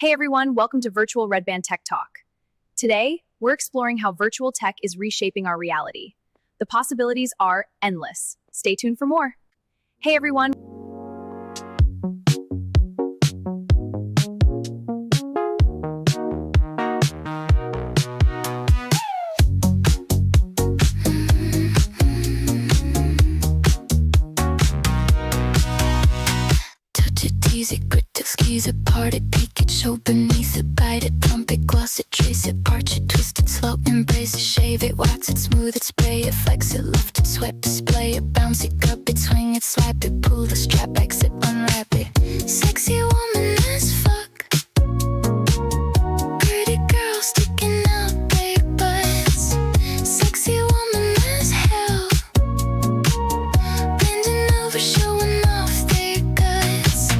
Hey everyone, welcome to Virtual Redban Tech Talk. Today, we're exploring how virtual tech is reshaping our reality. The possibilities are endless. Stay tuned for more. Hey everyone. Touch it, tease it, grit it, squeeze it, part it, peek it, show beneath it, bite it, plump it, gloss it, trace it, parch it, twist it, slow, embrace it, shave it, wax it, smooth it, spray it, flex it, lift it, sweat, display it, bounce it, grab it, swing it, swipe it, pull the strap, exit, unwrap it. Sexy woman as fuck. Pretty girl sticking out their butts. Sexy woman as hell. Bending over, showing off their guts.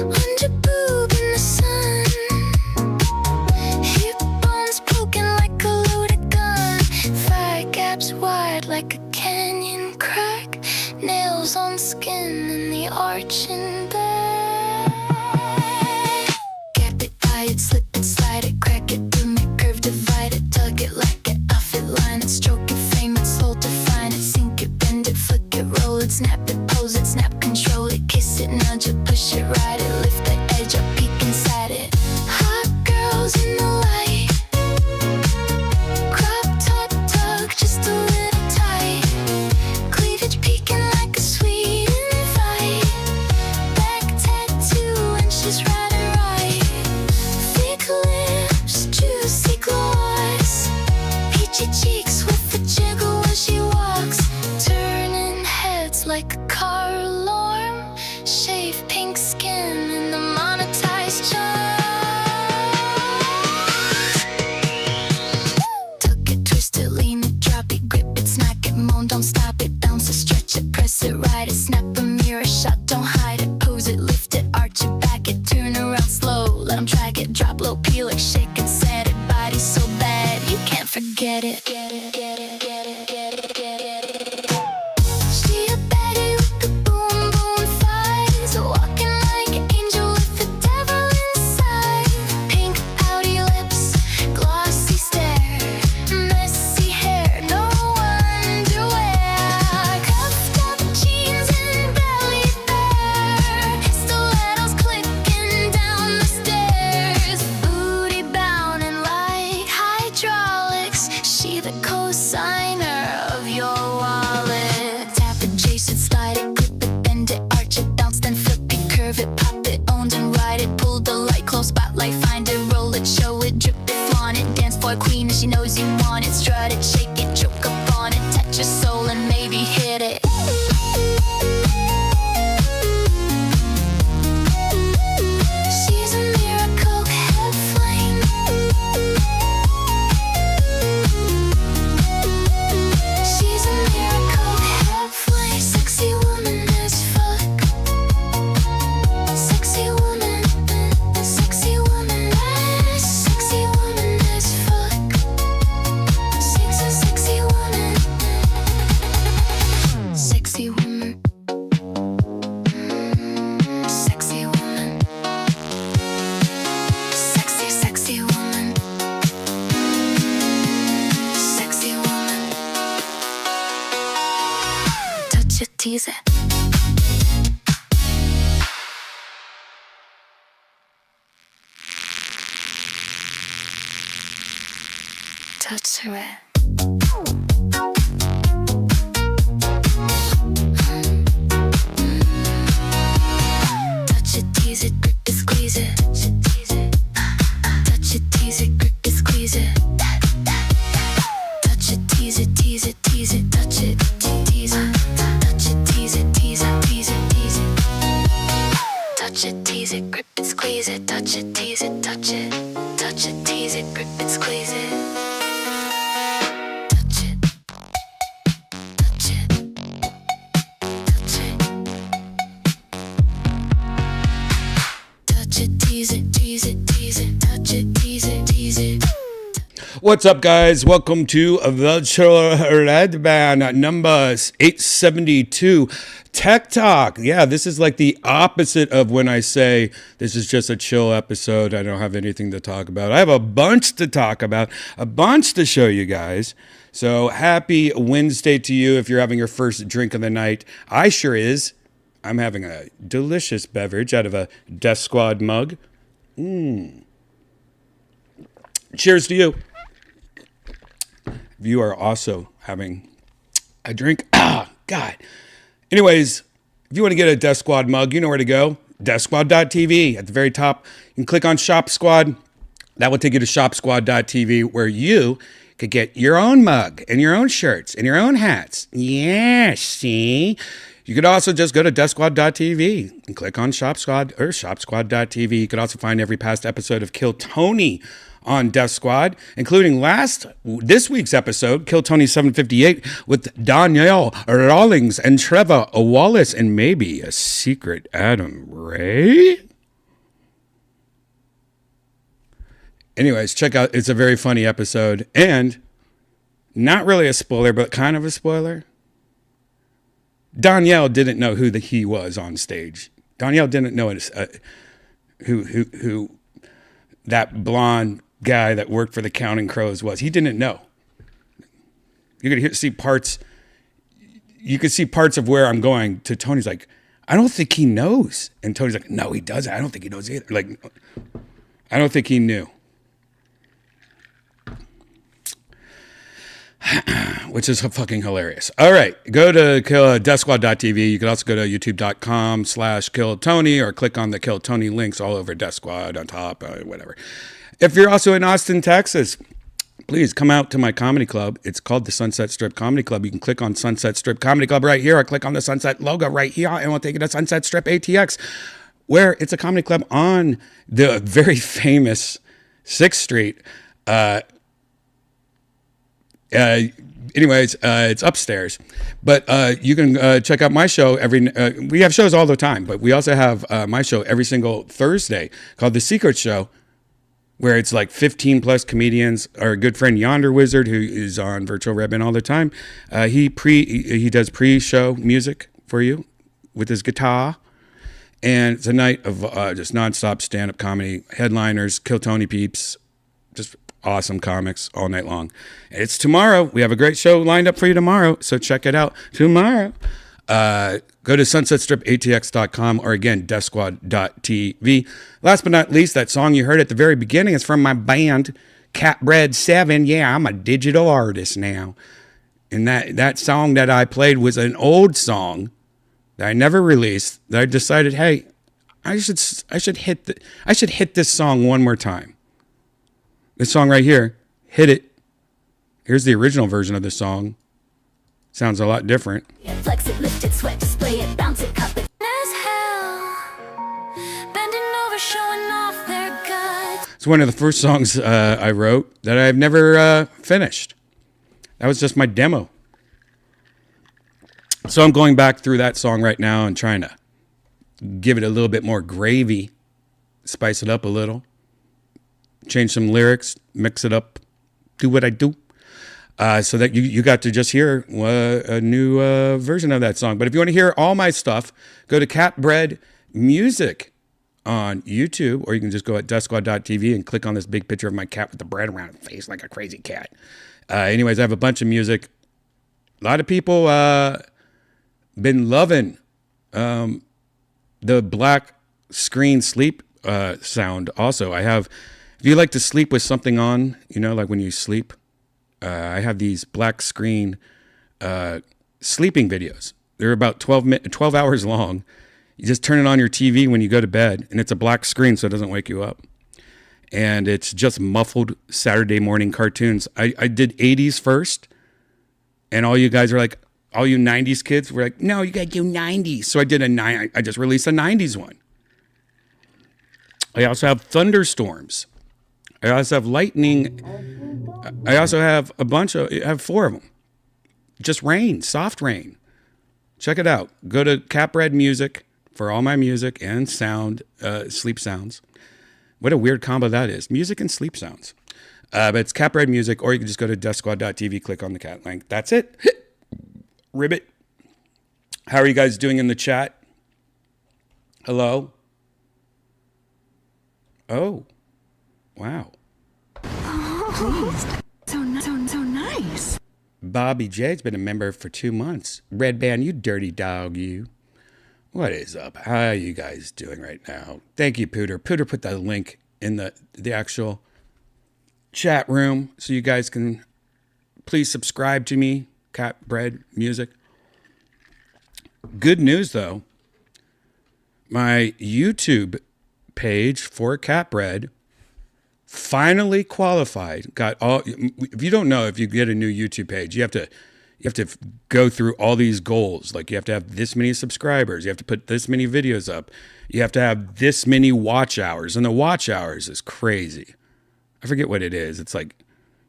Under boob in the sun. Hip bones poking like a loaded gun. Thigh gaps wide like a canyon crack. Nails on skin in the arching back. Gap it, tie it, slip it, slide it, crack it, boom it, curve, divide it, tug it, like it, off it, line it, stroke it, frame it, slow, define it, sink it, bend it, flick it, roll it, snap it, pose it, snap, control it, kiss it, nudge it, push it, ride it, lift the edge up, peek inside it. Hot girls in the light. Crop top tug, just a little tight. Cleavage peeking like a sweet invite. Back tattoo and she's riding right. Thick lips, juicy gloss. Peachy cheeks with the jiggle when she walks. Turning heads like a car alarm. Shave pink skin in the monetized charm. Tuck it, twist it, lean it, drop it, grip it, smack it, moan, don't stop it, bounce it, stretch it, press it, ride it, snap a mirror shot, don't hide it, pose it, lift it, arch it, back it, turn around slow, let 'em drag it, drop low, peel it, shake it, set it, body so bad, you can't forget it. Get it, get it, get it, get it, get it. She a baddie with the boom boom thighs, walking like an angel with the devil inside. Pink pouty lips, glossy stare, messy hair, no underwear. Cuffed up jeans and belly bare, stilettos clicking down the stairs. Booty bounding like hydraulics, she the co-signer of your wallet. Tap it, chase it, slide it, grip it, bend it, arch it, bounce, then flip it, curve it, pop it, owned and ride it, pull the light, close spotlight, find it, roll it, show it, drip it, flaunt it, dance for a queen and she knows you want it, strut it, shake it, choke up on it, touch your soul and maybe hit it. She's a miracle, head flame. She's a miracle, head flame. Sexy woman as fuck. Sexy woman, sexy woman as fuck. Sexy woman, sexy woman, sexy woman, sexy woman, sexy woman. Touch it, tease it. Touch it. Touch it, tease it, grip it, squeeze it. Touch it, tease it. Touch it, tease it, grip it, squeeze it. Touch it, tease it, tease it, tease it. Touch it, tease it. Touch it, tease it, tease it, tease it, tease it. Touch it, tease it, grip it, squeeze it. Touch it, tease it, touch it. Touch it, tease it, grip it, squeeze it. Touch it. Touch it. Touch it. Touch it, tease it, tease it, tease it. Touch it, tease it, tease it. What's up, guys? Welcome to Virtual Redban number 872 Tech Talk. Yeah, this is like the opposite of when I say this is just a chill episode. I don't have anything to talk about. I have a bunch to talk about, a bunch to show you guys. So happy Wednesday to you if you're having your first drink of the night. I sure is. I'm having a delicious beverage out of a Death Squad mug. Cheers to you. If you are also having a drink. God. Anyways, if you want to get a Death Squad mug, you know where to go. DeathSquad.tv. At the very top, you can click on Shop Squad. That will take you to ShopSquad.tv, where you could get your own mug and your own shirts and your own hats. Yeah, see? You could also just go to DeathSquad.tv and click on Shop Squad or ShopSquad.tv. You could also find every past episode of Kill Tony on Death Squad, including this week's episode, Kill Tony 758, with Danielle Rawlings and Trevor Wallace and maybe a secret Adam Ray. Anyways, check out, it's a very funny episode and not really a spoiler, but kind of a spoiler. Danielle didn't know who he was on stage. Danielle didn't know who that blonde guy that worked for the Counting Crows was. He didn't know. You could see parts. You could see parts of where I'm going. To Tony's like, I don't think he knows, and Tony's like, no, he doesn't. I don't think he knows either. Like, I don't think he knew. Which is fucking hilarious. All right, go to DeathSquad.tv. You can also go to youtube.com/KillTony or click on the Kill Tony links all over Death Squad on top, whatever. If you're also in Austin, Texas, please come out to my comedy club. It's called the Sunset Strip Comedy Club. You can click on Sunset Strip Comedy Club right here or click on the Sunset logo right here and we'll take you to Sunset Strip ATX, where it's a comedy club on the very famous 6th Street. Anyways, it's upstairs, but you can check out my show we have shows all the time, but we also have my show every single Thursday called The Secret Show, where it's like 15 plus comedians. Our good friend Yonder Wizard, who is on Virtual Redban all the time, he does pre-show music for you with his guitar, and it's a night of just nonstop stand-up comedy, headliners, Kill Tony peeps, just awesome comics all night long. It's tomorrow. We have a great show lined up for you tomorrow, so check it out tomorrow. Go to sunsetstripatx.com or again, deathsquad.tv. Last but not least, that song you heard at the very beginning is from my band, Catbread 7. Yeah, I'm a digital artist now. And that song that I played was an old song that I never released, that I decided, hey, I should hit this song one more time. This song right here, hit it. Here's the original version of the song. Sounds a lot different. Flex it, lift it, sweat, display it, bounce it, cup it. As hell, bending over, showing off their guts. It's one of the first songs I wrote that I've never finished. That was just my demo. So I'm going back through that song right now and trying to give it a little bit more gravy, spice it up a little, change some lyrics, mix it up, do what I do. So that you got to just hear a new version of that song. But if you want to hear all my stuff, go to Catbread Music on YouTube, or you can just go at DeathSquad.tv and click on this big picture of my cat with the bread around its face like a crazy cat. Anyways, I have a bunch of music. A lot of people been loving the black screen sleep sound. Also, if you like to sleep with something on, like when you sleep, I have these black screen sleeping videos. They're about 12 hours long. You just turn it on your TV when you go to bed, and it's a black screen so it doesn't wake you up. And it's just muffled Saturday morning cartoons. I did 80s first, and all you guys are like, all you 90s kids were like, no, you got to do 90s. So I did I just released a 90s one. I also have thunderstorms. I also have lightning. I also have I have 4 of them. Just rain, soft rain. Check it out. Go to Catbread Music for all my music and sound, sleep sounds. What a weird combo that is. Music and sleep sounds. But it's Cap Red Music, or you can just go to deathsquad.tv, click on the cat link. That's it. Ribbit. How are you guys doing in the chat? Hello? Oh. Wow. Please. So nice. Bobby J's been a member for 2 months. Redban, you dirty dog, you. What is up? How are you guys doing right now? Thank you, Pooter. Pooter put the link in the actual chat room so you guys can please subscribe to me, Cat Bread Music. Good news, though. My YouTube page for Cat Bread finally qualified. Got all. If you don't know, if you get a new YouTube page, you have to go through all these goals. Like you have to have this many subscribers. You have to put this many videos up. You have to have this many watch hours, and the watch hours is crazy. I forget what it is. It's like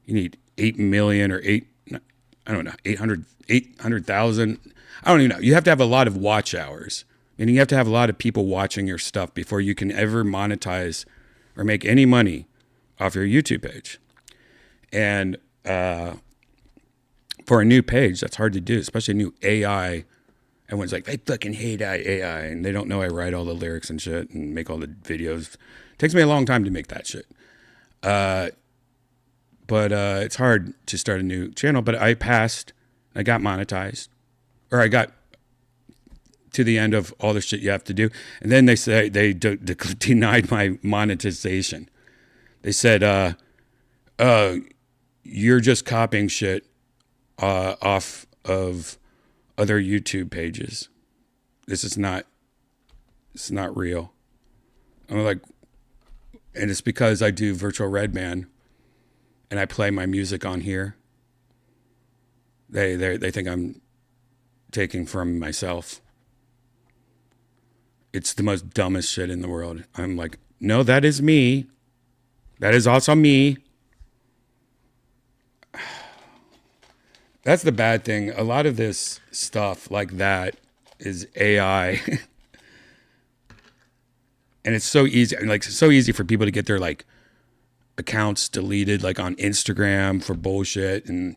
you need 8 million or 800,000. I don't even know. You have to have a lot of watch hours, and you have to have a lot of people watching your stuff before you can ever monetize or make any money off your YouTube page. And for a new page, that's hard to do, especially a new AI. Everyone's like, I fucking hate AI, and they don't know I write all the lyrics and shit and make all the videos. It takes me a long time to make that shit. But it's hard to start a new channel. But I passed, I got monetized, or I got to the end of all the shit you have to do. And then they say they denied my monetization. They said, you're just copying shit off of other YouTube pages. It's not real. I'm like, and it's because I do virtual Redban and I play my music on here. They think I'm taking from myself. It's the most dumbest shit in the world. I'm like, no, that is me. That is also me. That's the bad thing. A lot of this stuff like that is AI. And it's so easy. Like, it's so easy for people to get their like accounts deleted, like on Instagram for bullshit. And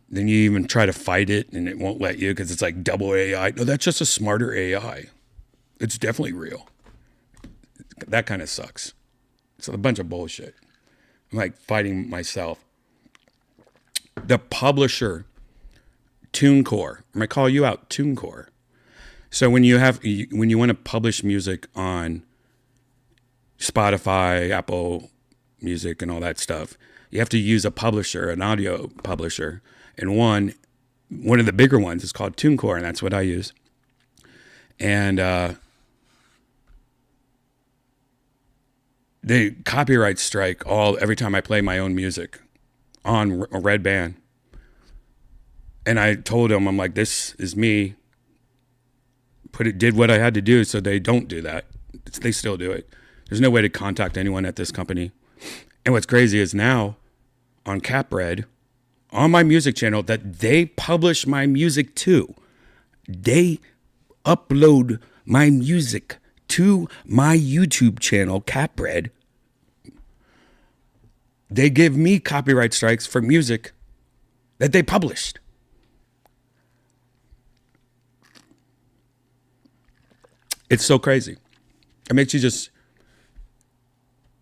then you even try to fight it and it won't let you because it's like double AI. No, that's just a smarter AI. It's definitely real. That kind of sucks. It's a bunch of bullshit. I'm like fighting myself. The publisher, TuneCore. I'm gonna call you out, TuneCore. So when you want to publish music on Spotify, Apple Music, and all that stuff, you have to use a publisher, an audio publisher, and one of the bigger ones is called TuneCore, and that's what I use. And they copyright strike every time I play my own music on Redban. And I told them, I'm like, this is me. Did what I had to do so they don't do that. They still do it. There's no way to contact anyone at this company. And what's crazy is now on CapRed, on my music channel that they publish my music to, they upload my music to my YouTube channel, CapRed. They give me copyright strikes for music that they published. It's so crazy. It makes you just,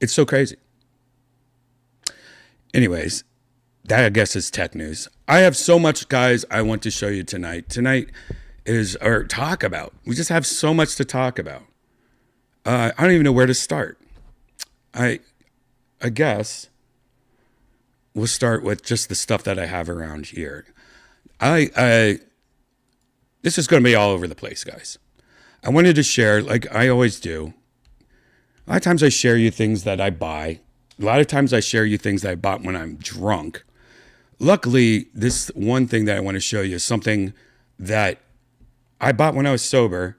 it's so crazy. Anyways, that I guess is tech news. I have so much, guys, I want to show you tonight. Tonight is, or talk about. We just have so much to talk about. I don't even know where to start. I guess we'll start with just the stuff that I have around here. This is going to be all over the place, guys. I wanted to share, like I always do. A lot of times I share you things that I buy. A lot of times I share you things that I bought when I'm drunk. Luckily, this one thing that I want to show you is something that I bought when I was sober,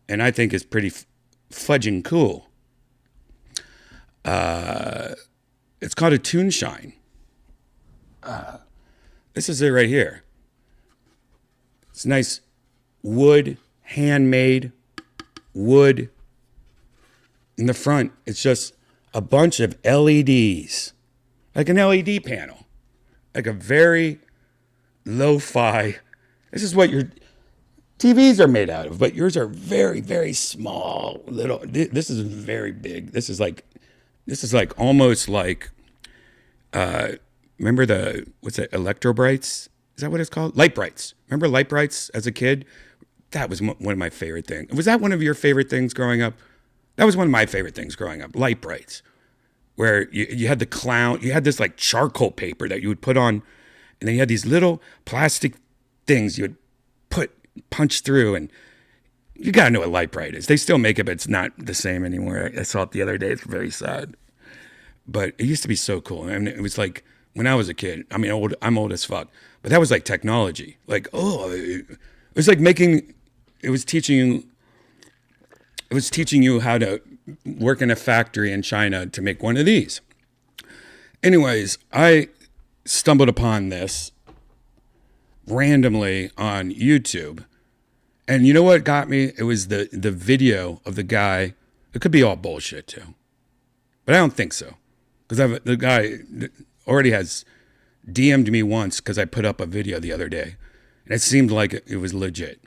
and I think is pretty fudging cool. It's called a Tune Shine. This is it right here. It's nice wood, handmade wood. In the front, it's just a bunch of LEDs. like an LED panel, like a very lo-fi. This is what your TVs are made out of, but yours are very, very small. Little. This is very big. This is like almost like. Remember what's it? Electrobrights? Is that what it's called? Light brights. Remember light brights as a kid? That was one of my favorite things. Was that one of your favorite things growing up? That was one of my favorite things growing up. Light brights, where you had the clown. You had this like charcoal paper that you would put on, and then you had these little plastic things you would punch through, and you gotta know what light bright is. They still make it, but it's not the same anymore. I saw it the other day. It's very sad. But it used to be so cool. I mean, it was like when I was a kid. I mean, I'm old as fuck. But that was like technology. Like, it was like it was teaching you how to work in a factory in China to make one of these. Anyways, I stumbled upon this randomly on YouTube. And you know what got me? It was the video of the guy. It could be all bullshit too. But I don't think so. Because the guy already has DM'd me once because I put up a video the other day. And it seemed like it was legit.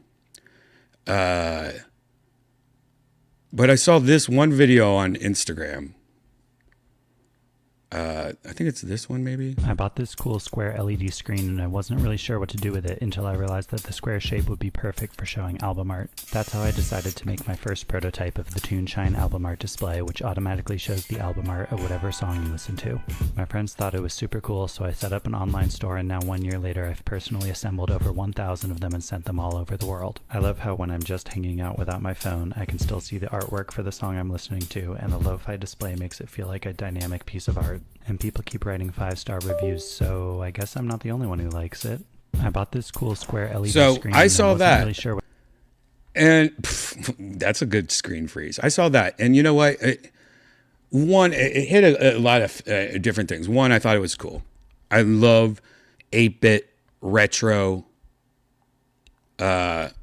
But I saw this one video on Instagram. I think it's this one maybe. I bought this cool square LED screen and I wasn't really sure what to do with it until I realized that the square shape would be perfect for showing album art. That's how I decided to make my first prototype of the TuneShine album art display, which automatically shows the album art of whatever song you listen to. My friends thought it was super cool, so I set up an online store, and now 1 year later I've personally assembled over 1,000 of them and sent them all over the world. I love how when I'm just hanging out without my phone, I can still see the artwork for the song I'm listening to, and the lo-fi display makes it feel like a dynamic piece of art. And people keep writing 5-star reviews, so I guess I'm not the only one who likes it. I bought this cool square LED screen. I saw that. Really sure and that's a good screen freeze. I saw that. And you know what? It hit a lot of different things. One, I thought it was cool. I love 8-bit retro art.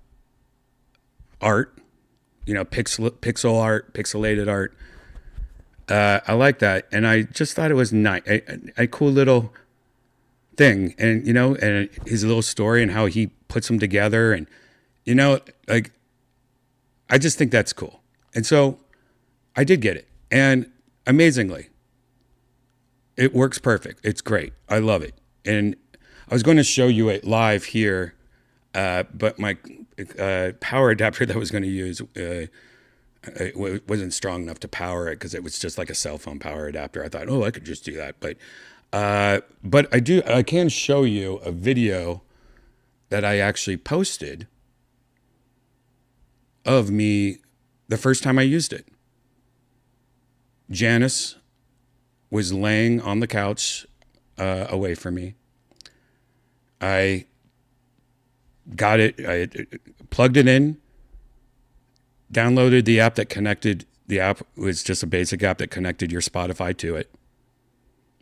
You know, pixel art, pixelated art. I like that, and I just thought it was nice, a cool little thing, and you know, and his little story and how he puts them together, and you know, like, I just think that's cool, and so I did get it, and amazingly, it works perfect. It's great. I love it, and I was going to show you it live here, but my power adapter that I was going to use. It wasn't strong enough to power it because it was just like a cell phone power adapter. I thought, I could just do that. But I can show you a video that I actually posted of me the first time I used it. Janice was laying on the couch away from me. I got it. I plugged it in. Downloaded the app that connected. The app was just a basic app that connected your Spotify to it.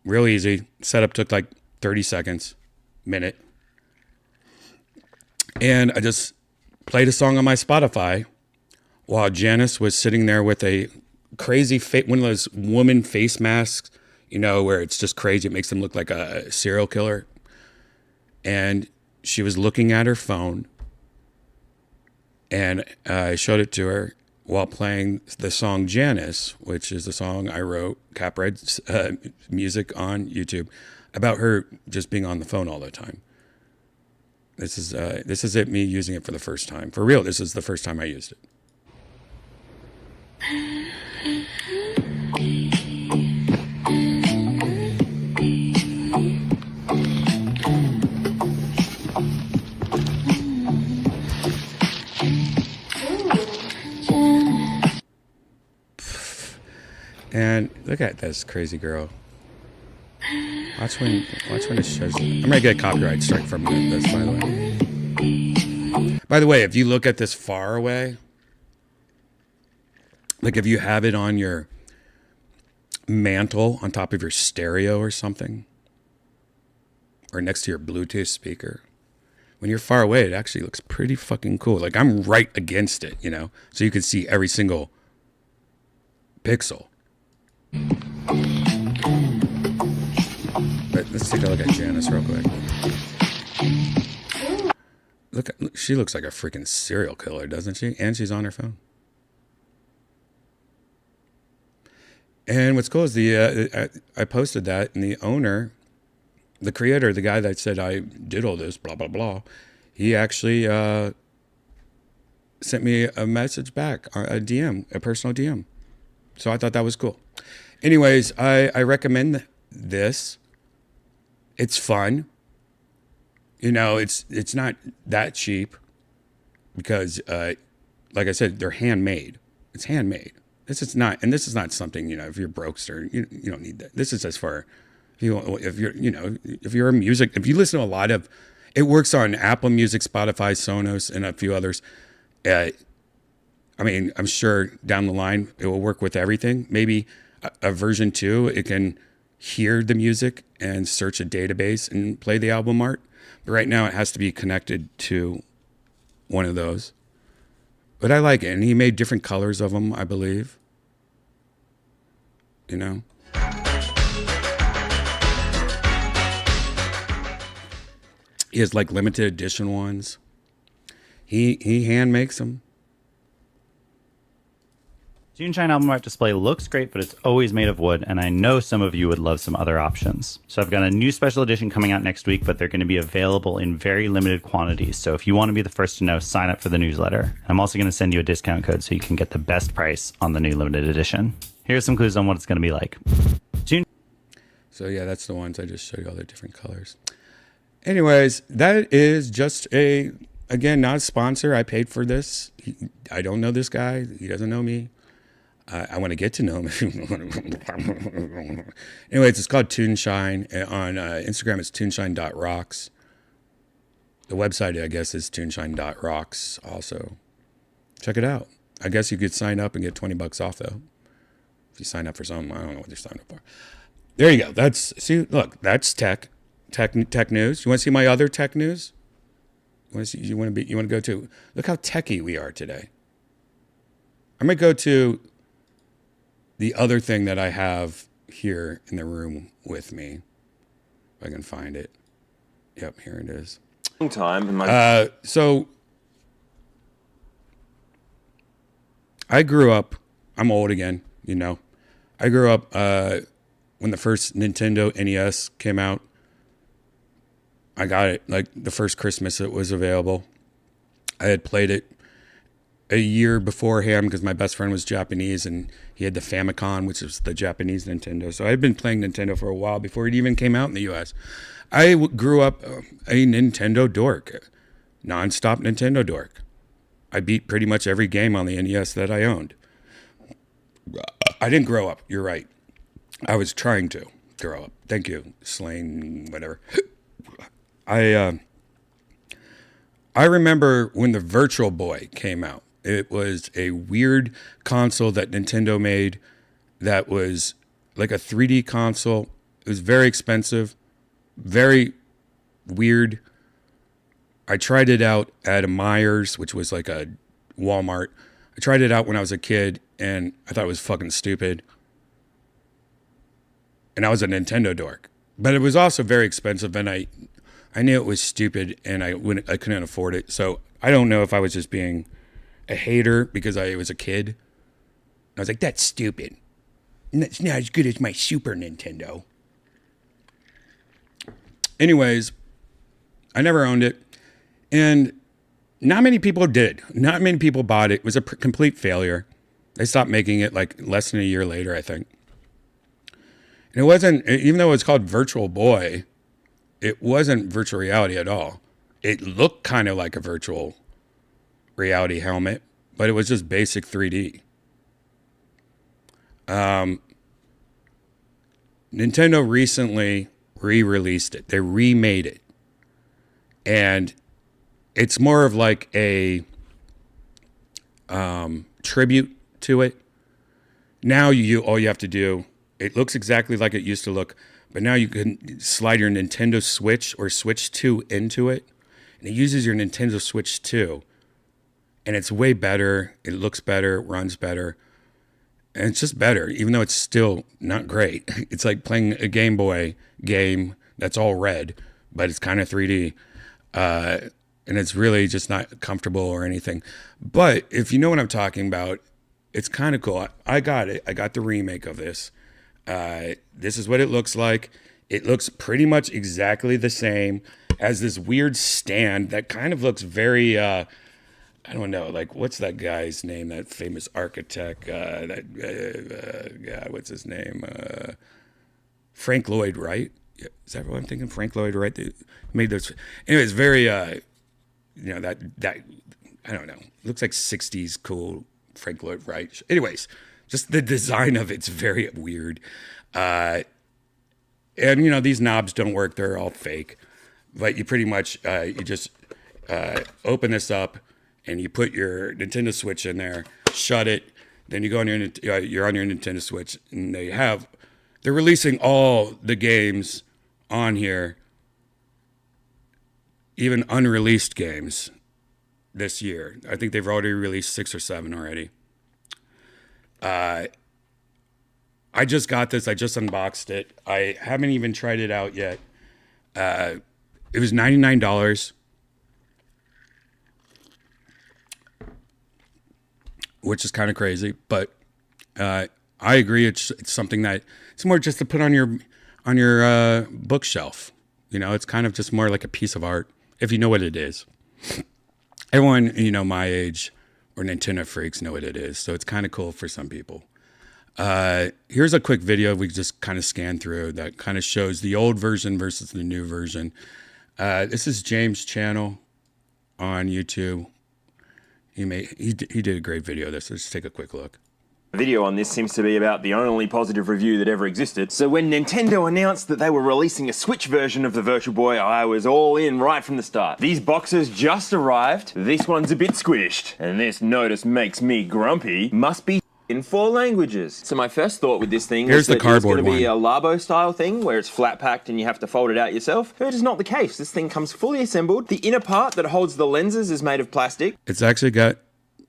Real easy. Setup took like 30 seconds, minute. And I just played a song on my Spotify while Janice was sitting there with a crazy, one of those woman face masks, you know, where it's just crazy. It makes them look like a serial killer. And she was looking at her phone. And I showed it to her while playing the song Janice, which is the song I wrote, Cap Red's music on YouTube, about her just being on the phone all the time. This is it, me using it for the first time. For real, this is the first time I used it. And look at this crazy girl. Watch when it shows. I'm gonna get a copyright strike from this, by the way. By the way, if you look at this far away, like if you have it on your mantle on top of your stereo or something, or next to your Bluetooth speaker, when you're far away, it actually looks pretty fucking cool. Like I'm right against it, you know, so you can see every single pixel. Let's take a look at Janice real quick. Look, she looks like a freaking serial killer, doesn't she? And she's on her phone. And what's cool is I posted that, and the owner, the creator, the guy that said I did all this, blah, blah, blah, he actually sent me a message back, a DM, a personal DM. So I thought that was cool. Anyways, I recommend this. It's fun. You know, it's not that cheap because, like I said, they're handmade. It's handmade. This is not something, you know, if you're brokester, you don't need that. This is as far, if you're a music, if you listen to a lot of, it works on Apple Music, Spotify, Sonos, and a few others. I mean, I'm sure down the line it will work with everything. Maybe a version 2, it can hear the music and search a database and play the album art. But right now it has to be connected to one of those. But I like it. And he made different colors of them, I believe. You know? He has like limited edition ones. He hand makes them. Toonshine album art display looks great, but it's always made of wood, and I know some of you would love some other options. So I've got a new special edition coming out next week, but they're going to be available in very limited quantities. So if you want to be the first to know, sign up for the newsletter. I'm also going to send you a discount code so you can get the best price on the new limited edition. Here's some clues on what it's going to be like. So yeah, that's the ones I just showed you, all the different colors. Anyways, that is just again, not a sponsor. I paid for this. I don't know this guy. He doesn't know me. I want to get to know him. Anyways, it's called Toonshine. On Instagram, it's toonshine.rocks. The website, I guess, is toonshine.rocks also. Check it out. I guess you could sign up and get $20 off, though. If you sign up for something, I don't know what you're signing up for. There you go. That's tech news. You want to see my other tech news? You want to go to, look how techy we are today. I'm going to go to the other thing that I have here in the room with me. If I can find it. Yep, here it is. So I grew up, I'm old again, you know. I grew up when the first Nintendo NES came out. I got it like the first Christmas it was available. I had played it a year beforehand because my best friend was Japanese and he had the Famicom, which was the Japanese Nintendo. So I had been playing Nintendo for a while before it even came out in the US. I grew up a Nintendo dork, nonstop Nintendo dork. I beat pretty much every game on the NES that I owned. I didn't grow up. You're right. I was trying to grow up. Thank you, Slane, whatever. I remember when the Virtual Boy came out. It was a weird console that Nintendo made that was like a 3D console. It was very expensive, very weird. I tried it out at a Myers, which was like a Walmart. I tried it out when I was a kid, and I thought it was fucking stupid. And I was a Nintendo dork. But it was also very expensive, and I knew it was stupid, and I couldn't afford it. So I don't know if I was just being a hater because I was a kid. I was like, that's stupid. And that's not as good as my Super Nintendo. Anyways, I never owned it. And not many people did. Not many people bought it. It was a complete failure. They stopped making it like less than a year later, I think. And it wasn't, even though it was called Virtual Boy, it wasn't virtual reality at all. It looked kind of like a virtual reality helmet, but it was just basic 3D. Nintendo recently re-released it. They remade it. And it's more of like a tribute to it. Now all you have to do, it looks exactly like it used to look, but now you can slide your Nintendo Switch or Switch 2 into it, and it uses your Nintendo Switch 2. And it's way better. It looks better, runs better. And it's just better, even though it's still not great. It's like playing a Game Boy game that's all red, but it's kind of 3D. And it's really just not comfortable or anything. But if you know what I'm talking about, it's kind of cool. I got it. I got the remake of this. This is what it looks like. It looks pretty much exactly the same as this weird stand that kind of looks very, I don't know, like what's that guy's name, that famous architect, what's his name? Frank Lloyd Wright. Yeah, is that what I'm thinking? Frank Lloyd Wright made those. Anyways, very, that I don't know. Looks like 60s cool Frank Lloyd Wright. Anyways, just the design of it's very weird. And, these knobs don't work. They're all fake. But you pretty much, you just open this up and you put your Nintendo Switch in there, shut it. Then you go on you're on your Nintendo Switch, and they're releasing all the games on here, even unreleased games this year. I think they've already released 6 or 7 already. I just got this. I just unboxed it. I haven't even tried it out yet. It was $99, which is kind of crazy, but I agree. It's something that it's more just to put on your bookshelf. It's kind of just more like a piece of art, if you know what it is. Everyone, my age or Nintendo freaks know what it is, so it's kind of cool for some people. Here's a quick video we just kind of scanned through that kind of shows the old version versus the new version. This is James' channel on YouTube. He did a great video of this. Let's take a quick look. The video on this seems to be about the only positive review that ever existed. So when Nintendo announced that they were releasing a Switch version of the Virtual Boy, I was all in right from the start. These boxes just arrived. This one's a bit squished. And this notice makes me grumpy. Must be in 4 languages. So my first thought with this thing was that it's going to be a Labo style thing where it's flat packed and you have to fold it out yourself. It is not the case. This thing comes fully assembled. The inner part that holds the lenses is made of plastic. It's actually got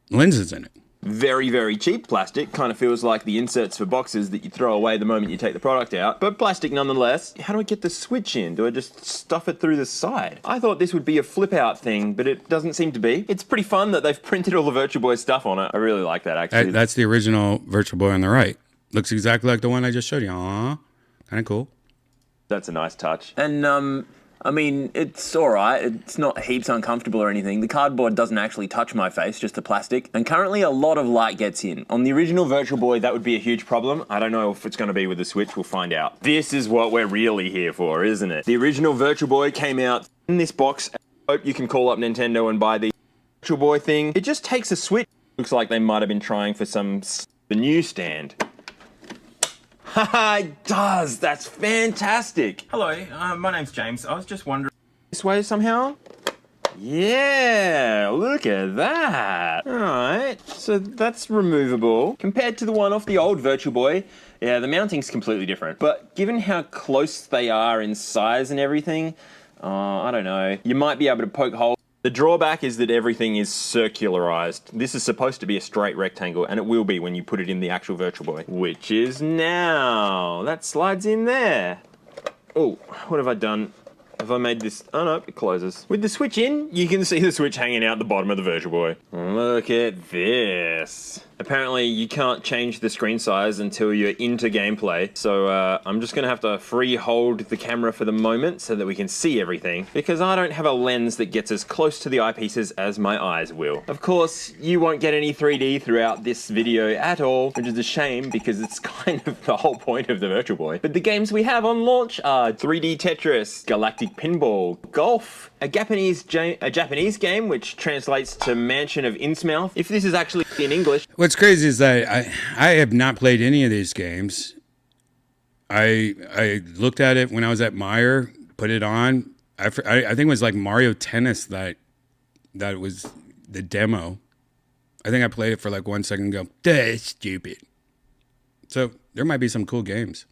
lenses in it. Very, very cheap plastic. Kind of feels like the inserts for boxes that you throw away the moment you take the product out, but plastic nonetheless. How do I get the Switch in? Do I just stuff it through the side? I thought this would be a flip out thing, but it doesn't seem to be. It's pretty fun that they've printed all the Virtual Boy stuff on it. I really like that, actually. That's the original Virtual Boy on the right. Looks exactly like the one I just showed you. Aww, kind of cool. That's a nice touch. And, I mean, it's alright. It's not heaps uncomfortable or anything. The cardboard doesn't actually touch my face, just the plastic. And currently a lot of light gets in. On the original Virtual Boy, that would be a huge problem. I don't know if it's going to be with the Switch. We'll find out. This is what we're really here for, isn't it? The original Virtual Boy came out in this box. I hope you can call up Nintendo and buy the Virtual Boy thing. It just takes a Switch. Looks like they might have been trying for the new stand. Haha, it does! That's fantastic! Hello, my name's James. I was just wondering... This way somehow? Yeah, look at that! Alright, so that's removable. Compared to the one off the old Virtual Boy, yeah, the mounting's completely different. But given how close they are in size and everything, I don't know. You might be able to poke holes. The drawback is that everything is circularized. This is supposed to be a straight rectangle, and it will be when you put it in the actual Virtual Boy. Which is now. That slides in there. Oh, what have I done? Have I made this? Oh no, it closes. With the Switch in, you can see the Switch hanging out the bottom of the Virtual Boy. Look at this. Apparently you can't change the screen size until you're into gameplay. So I'm just gonna have to free hold the camera for the moment so that we can see everything, because I don't have a lens that gets as close to the eyepieces as my eyes will. Of course, you won't get any 3D throughout this video at all, which is a shame because it's kind of the whole point of the Virtual Boy. But the games we have on launch are 3D Tetris, Galactic Pinball, Golf, a Japanese game which translates to Mansion of Innsmouth. If this is actually in English. What's crazy is that I have not played any of these games. I looked at it when I was at Meyer, put it on. I think it was like Mario Tennis that was the demo. I think I played it for like 1 second and go, that's stupid. So there might be some cool games.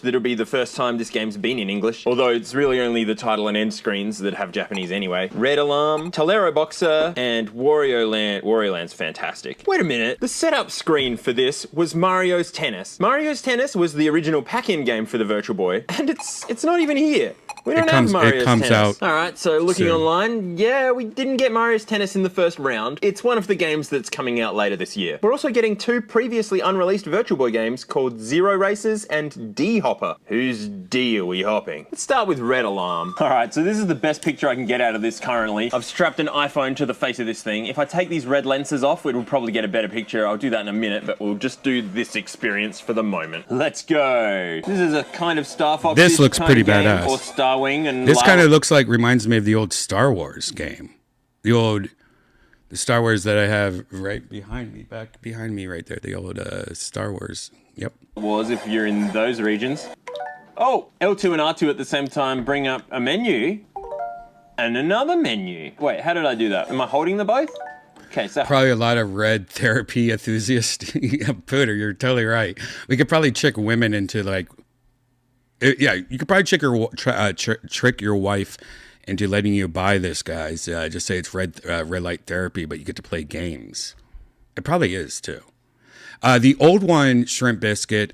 That'll be the first time this game's been in English, although it's really only the title and end screens that have Japanese anyway. Red Alarm, Tolero Boxer, and Wario Land. Wario Land's fantastic. Wait a minute, the setup screen for this was Mario's Tennis. Mario's Tennis was the original pack-in game for the Virtual Boy, and it's not even here. We don't have Mario's Tennis. Out Alright, so looking soon. online, yeah, we didn't get Mario's Tennis in the first round. It's one of the games that's coming out later this year. We're also getting 2 previously unreleased Virtual Boy games called Zero Races and D-Hopper. Whose D are we hopping? Let's start with Red Alarm. Alright, so this is the best picture I can get out of this currently. I've strapped an iPhone to the face of this thing. If I take these red lenses off, it will probably get a better picture. I'll do that in a minute, but we'll just do this experience for the moment. Let's go. This is a kind of Star Fox. This looks pretty badass. Or Starwing and this kind of looks like, reminds me of the old Star Wars game. The Star Wars that I have right behind me, back behind me right there. The old Star Wars. Yep. Was if you're in those regions. Oh, L2 and R2 at the same time bring up a menu and another menu. Wait, how did I do that? Am I holding the both? Okay, so probably a lot of red therapy enthusiasts. Yeah, Pooter, you're totally right. We could probably trick women into like, yeah, you could probably trick your wife into letting you buy this, guys. Just say it's red light therapy, but you get to play games. It probably is too. The old one, Shrimp Biscuit,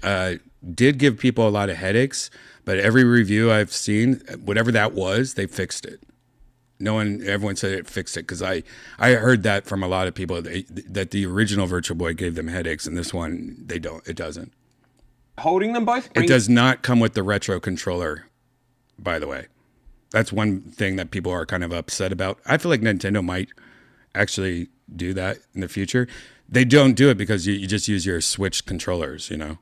did give people a lot of headaches, but every review I've seen, whatever that was, they fixed it. Everyone said it fixed it, because I heard that from a lot of people, that the original Virtual Boy gave them headaches, and this one, it doesn't. Holding them both? It does not come with the retro controller, by the way. That's one thing that people are kind of upset about. I feel like Nintendo might actually do that in the future. They don't do it because you just use your Switch controllers, you know?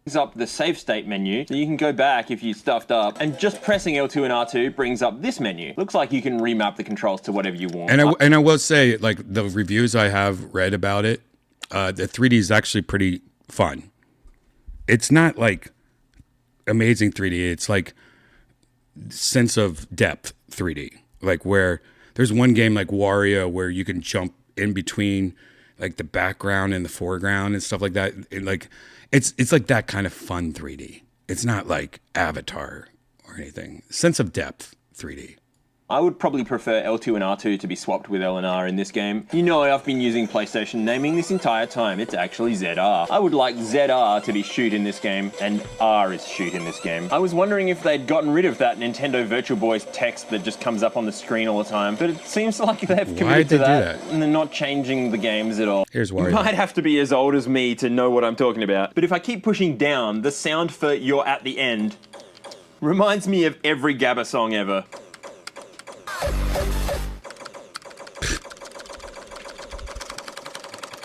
Brings up the save state menu, so you can go back if you stuffed up, and just pressing L2 and R2 brings up this menu. Looks like you can remap the controls to whatever you want. And I will say, like, the reviews I have read about it, the 3D is actually pretty fun. It's not like amazing 3D. It's like sense of depth 3D. Like where there's one game like Wario where you can jump in between like the background and the foreground and stuff like that. It's like that kind of fun 3D. It's not like Avatar or anything. Sense of depth 3D. I would probably prefer L2 and R2 to be swapped with L and R in this game. You know, I've been using PlayStation naming this entire time. It's actually ZR. I would like ZR to be shoot in this game, and R is shoot in this game. I was wondering if they'd gotten rid of that Nintendo Virtual Boy's text that just comes up on the screen all the time, but it seems like they've committed to that, and they're not changing the games at all. Here's why. You might have to be as old as me to know what I'm talking about, but if I keep pushing down, the sound for "You're at the End" reminds me of every Gabba song ever.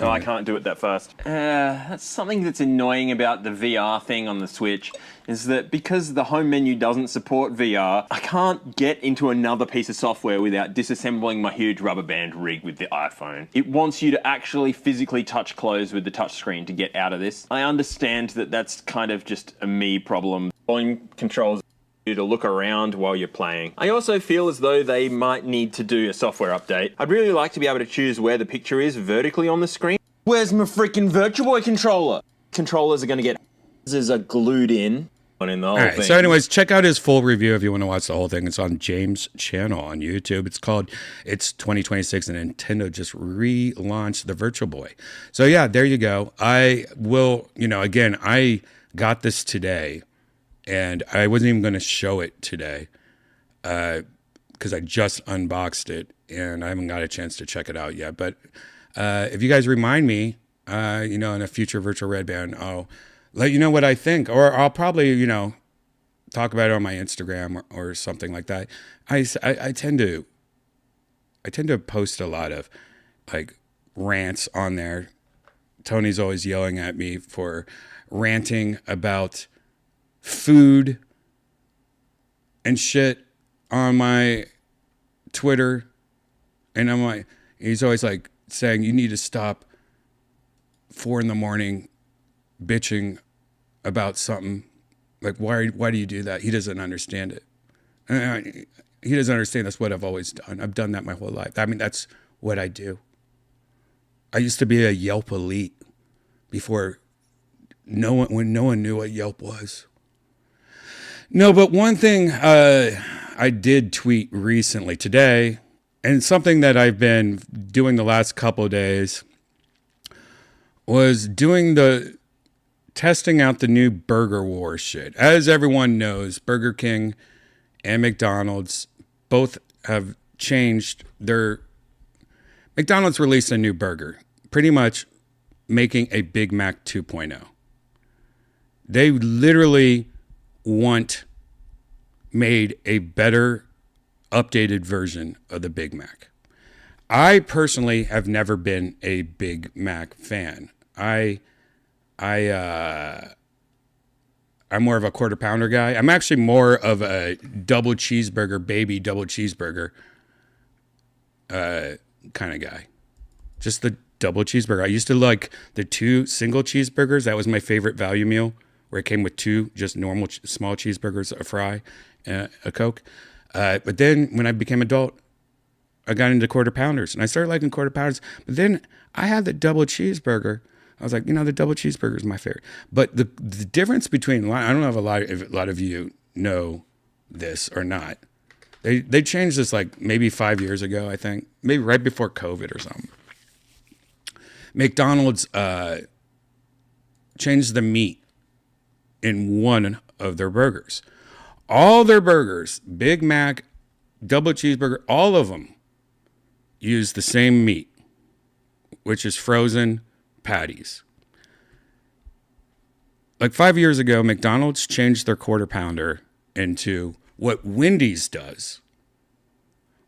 Oh, I can't do it that fast. That's something that's annoying about the VR thing on the Switch, is that because the home menu doesn't support VR, I can't get into another piece of software without disassembling my huge rubber band rig with the iPhone. It wants you to actually physically touch close with the touchscreen to get out of this. I understand that that's kind of just a me problem. Volume controls you to look around while you're playing. I also feel as though they might need to do a software update. I'd really like to be able to choose where the picture is vertically on the screen. Where's my freaking Virtual Boy controller? Controllers are going to get glued in the whole thing. So anyways, check out his full review if you want to watch the whole thing. It's on James' channel on YouTube. It's called It's 2026 and Nintendo just relaunched the Virtual Boy. So yeah, there you go. I will, again, I got this today. And I wasn't even going to show it today because I just unboxed it and I haven't got a chance to check it out yet. But if you guys remind me, in a future virtual Redban, I'll let you know what I think. Or I'll probably, talk about it on my Instagram or something like that. I tend to post a lot of like rants on there. Tony's always yelling at me for ranting about food and shit on my Twitter, and I'm like, he's always like saying you need to stop 4 a.m. bitching about something. Like why do you do that? He doesn't understand it. He doesn't understand that's what I've always done. I've done that my whole life. I mean, that's what I do. I used to be a Yelp elite before when no one knew what Yelp was. No, but one thing I did tweet recently today, and something that I've been doing the last couple of days, was testing out the new Burger War shit. As everyone knows, Burger King and McDonald's both have changed their... McDonald's released a new burger, pretty much making a Big Mac 2.0. They literally made a better, updated version of the Big Mac. I personally have never been a Big Mac fan. I'm more of a quarter pounder guy. I'm actually more of a double cheeseburger, baby double cheeseburger kind of guy. Just the double cheeseburger. I used to like the 2 single cheeseburgers. That was my favorite value meal, where it came with 2 just normal small cheeseburgers, a fry, a Coke. But then when I became adult, I got into quarter pounders, and I started liking quarter pounders. But then I had the double cheeseburger. I was like, the double cheeseburger is my favorite. But the difference between, I don't know if a lot of you know this or not. They changed this like maybe 5 years ago, I think, maybe right before COVID or something. McDonald's changed the meat in one of their burgers. All their burgers, Big Mac, double cheeseburger, all of them use the same meat, which is frozen patties. Like 5 years ago, McDonald's changed their quarter pounder into what Wendy's does,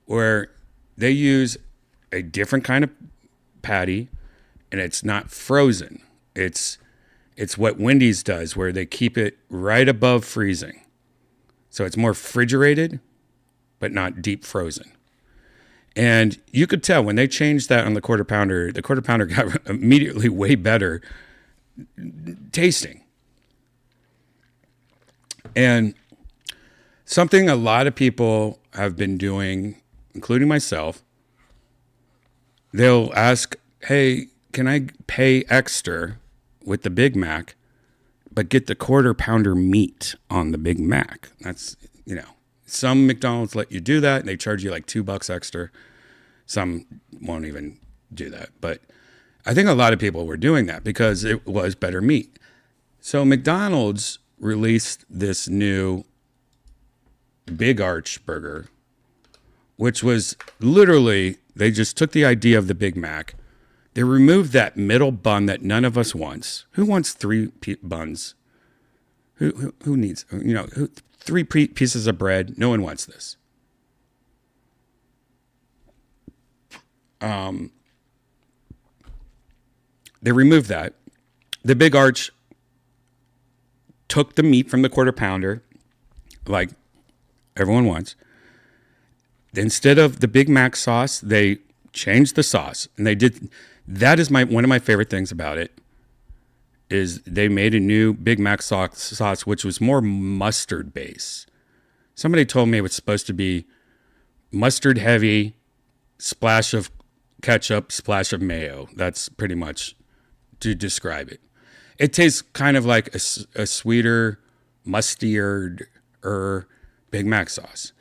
where they use a different kind of patty, and it's not frozen. It's what Wendy's does, where they keep it right above freezing. So it's more refrigerated, but not deep frozen. And you could tell when they changed that on the quarter pounder got immediately way better tasting. And something a lot of people have been doing, including myself, they'll ask, hey, can I pay extra with the Big Mac, but get the quarter pounder meat on the Big Mac? That's, some McDonald's let you do that. And they charge you like $2 extra. Some won't even do that. But I think a lot of people were doing that because it was better meat. So McDonald's released this new Big Arch burger, which was literally, they just took the idea of the Big Mac. They removed that middle bun that none of us wants. Who wants 3 buns? Who needs, 3 pieces of bread? No one wants this. They removed that. The Big Arch took the meat from the quarter pounder, like everyone wants. Instead of the Big Mac sauce, they changed the sauce, and that is one of my favorite things about it, is they made a new Big Mac sauce, which was more mustard based. Somebody told me it was supposed to be mustard heavy, splash of ketchup, splash of mayo. That's pretty much to describe it. It tastes kind of like a sweeter, mustier Big Mac sauce.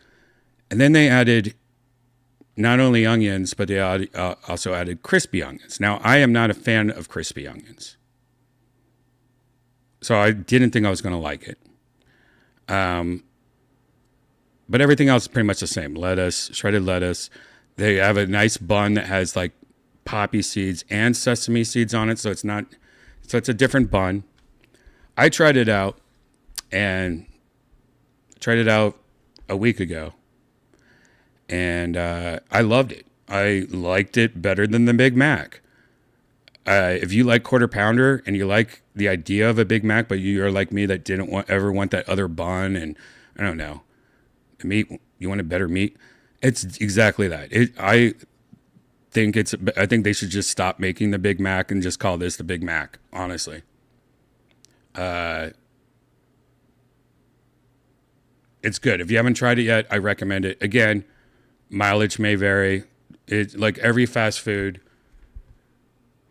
And then they added not only onions, but they also added crispy onions. Now, I am not a fan of crispy onions, so I didn't think I was going to like it. But everything else is pretty much the same. Lettuce, shredded lettuce. They have a nice bun that has like poppy seeds and sesame seeds on it, so it's a different bun. I tried it out a week ago, and I loved it. I liked it better than the Big Mac. If you like quarter pounder and you like the idea of a Big Mac, but you're like me that didn't ever want that other bun, and I don't know, the meat, you want a better meat. It's exactly that. I think they should just stop making the Big Mac and just call this the Big Mac, honestly. It's good. If you haven't tried it yet, I recommend it. Again, mileage may vary. It's like every fast food.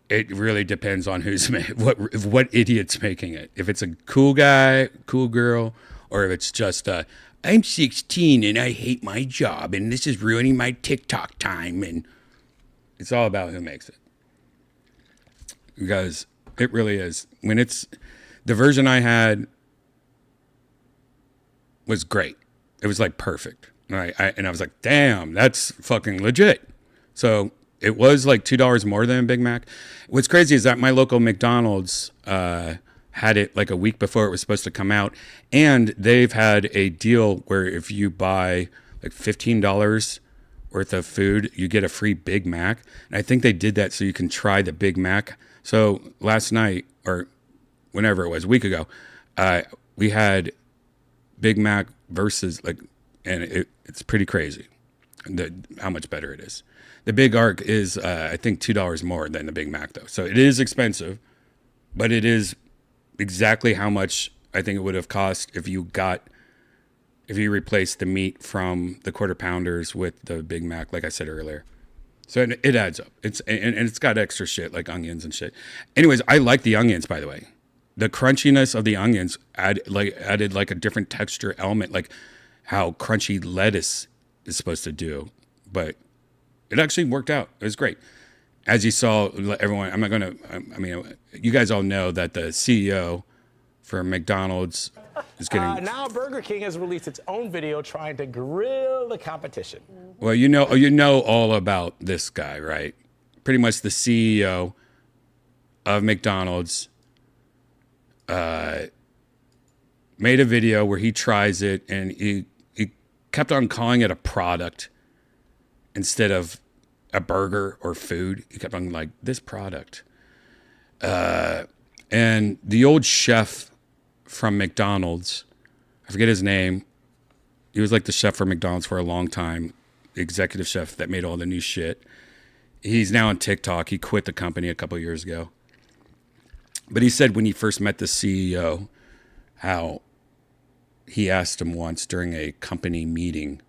It really depends on what idiot's making it. If it's a cool guy, cool girl, or if it's just I'm 16 and I hate my job and this is ruining my TikTok time, and it's all about who makes it. Because it really is. When it's the version I had was great. It was like perfect. And I was like, damn, that's fucking legit. So it was like $2 more than a Big Mac. What's crazy is that my local McDonald's had it like a week before it was supposed to come out. And they've had a deal where if you buy like $15 worth of food, you get a free Big Mac. And I think they did that so you can try the Big Mac. So last night, or whenever it was, a week ago, we had Big Mac versus and it's pretty crazy how much better it is. The Big Arc is, I think, $2 more than the Big Mac, though. So it is expensive, but it is exactly how much I think it would have cost if you replaced the meat from the Quarter Pounders with the Big Mac, like I said earlier. So it adds up. And it's got extra shit like onions and shit. Anyways, I like the onions, by the way. The crunchiness of the onions added like a different texture element, like how crunchy lettuce is supposed to do. But it actually worked out. It was great. As you saw, everyone, you guys all know that the CEO for McDonald's is getting... now Burger King has released its own video trying to grill the competition. Well, you know all about this guy, right? Pretty much the CEO of McDonald's made a video where he tries it, and he kept on calling it a product instead of a burger or food. He kept on like, this product. And the old chef from McDonald's, I forget his name. He was like the chef for McDonald's for a long time. The executive chef that made all the new shit. He's now on TikTok. He quit the company a couple years ago. But he said when he first met the CEO, how he asked him once during a company meeting,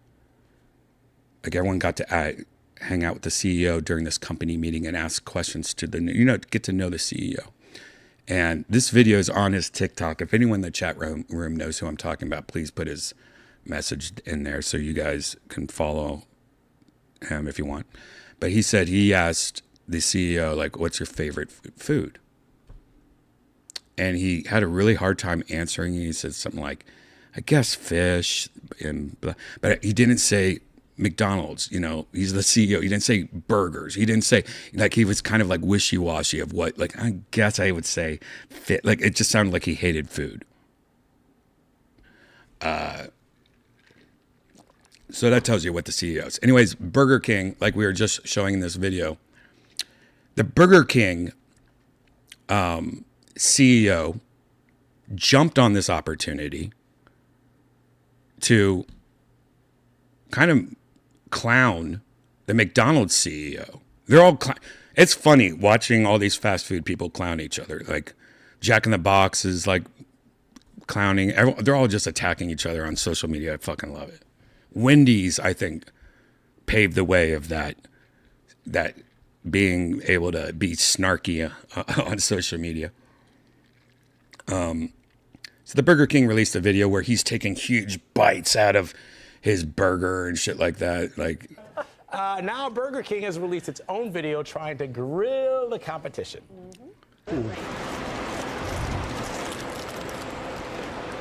like everyone got to hang out with the CEO during this company meeting and ask questions to get to know the CEO. And this video is on his TikTok. If anyone in the chat room knows who I'm talking about, please put his message in there so you guys can follow him if you want. But he said he asked the CEO, like, what's your favorite food? And he had a really hard time answering. He said something like, I guess fish, but he didn't say McDonald's, he's the CEO. He didn't say burgers. He didn't say, like, he was kind of like wishy-washy of what, like, I guess I would say fit. Like, it just sounded like he hated food. So that tells you what the CEO is. Anyways, Burger King, like we were just showing in this video, the Burger King CEO jumped on this opportunity to kind of clown the McDonald's CEO. They're all it's funny watching all these fast food people clown each other. Like Jack in the Box is like clowning. They're all just attacking each other on social media. I fucking love it. Wendy's, I think, paved the way of that being able to be snarky on social media. So the Burger King released a video where he's taking huge bites out of his burger and shit like that. Like, now Burger King has released its own video trying to grill the competition.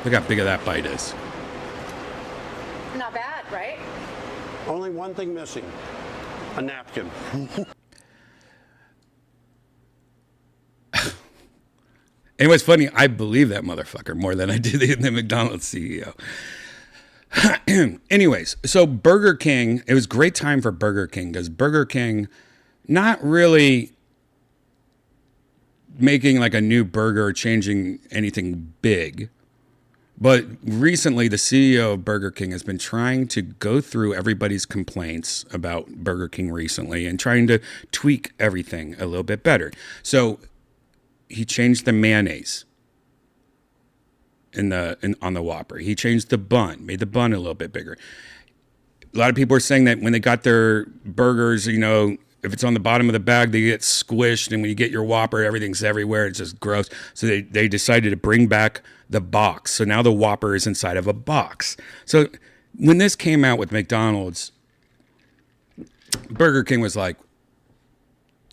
Look how big of that bite is. Not bad, right? Only one thing missing, a napkin. And what's funny, I believe that motherfucker more than I did the McDonald's CEO. Anyways, so Burger King, it was a great time for Burger King because Burger King not really making like a new burger or changing anything big. But recently, the CEO of Burger King has been trying to go through everybody's complaints about Burger King recently and trying to tweak everything a little bit better. So he changed the mayonnaise on the Whopper. He changed the bun, made the bun a little bit bigger. A lot of people are saying that when they got their burgers, if it's on the bottom of the bag, they get squished. And when you get your Whopper, everything's everywhere. It's just gross. So they decided to bring back the box. So now the Whopper is inside of a box. So when this came out with McDonald's, Burger King was like,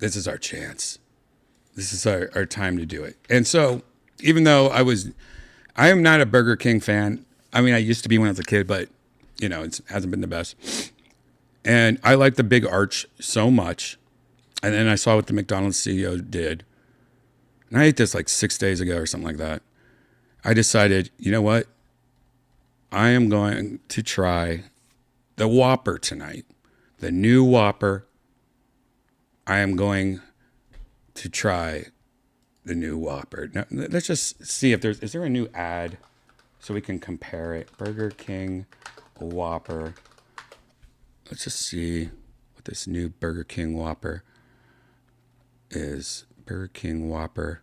this is our chance. This is our time to do it. And so even though I am not a Burger King fan. I mean, I used to be when I was a kid, but you know, it hasn't been the best. And I like the big arch so much. And then I saw what the McDonald's CEO did. And I ate this like 6 days ago or something like that. I decided, you know what? I am going to try the Whopper tonight. The new Whopper. I am going to try the new Whopper. Now, let's just see if is there a new ad so we can compare it. Burger King Whopper. Let's just see what this new Burger King Whopper is. Burger King Whopper.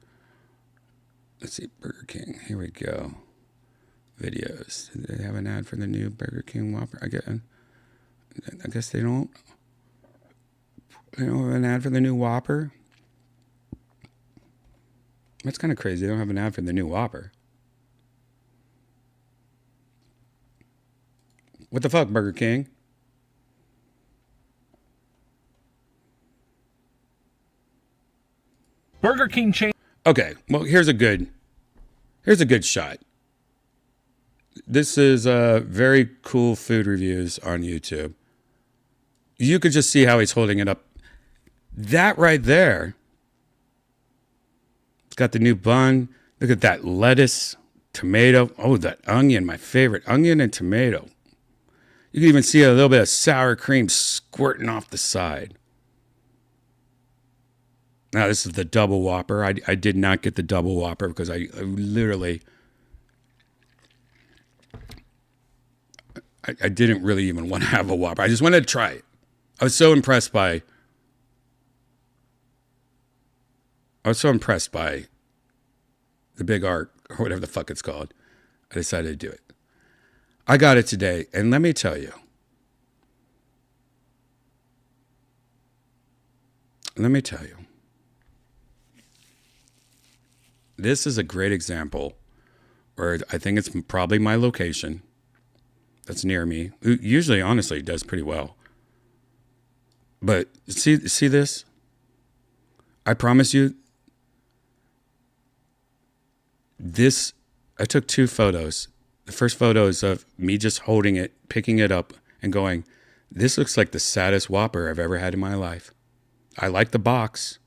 Let's see, Burger King. Here we go. Videos. Do they have an ad for the new Burger King Whopper? I guess they don't. They don't have an ad for the new Whopper. That's kind of crazy. They don't have an ad for the new Whopper. What the fuck, Burger King? Burger King chain. Okay, well, here's a good shot. This is very cool food reviews on YouTube. You could just see how he's holding it up. That right there. It's got the new bun. Look at that lettuce, tomato. Oh, that onion, my favorite. Onion and tomato. You can even see a little bit of sour cream squirting off the side. Now, this is the double Whopper. I did not get the double Whopper because I literally... I didn't really even want to have a Whopper. I just wanted to try it. I was so impressed by the big arc, or whatever the fuck it's called. I decided to do it. I got it today, and let me tell you. This is a great example where I think it's probably my location that's near me. Usually, honestly, it does pretty well. But see this? I promise you, I took 2 photos. The first photo is of me just holding it, picking it up, and going, this looks like the saddest Whopper I've ever had in my life. I like the box.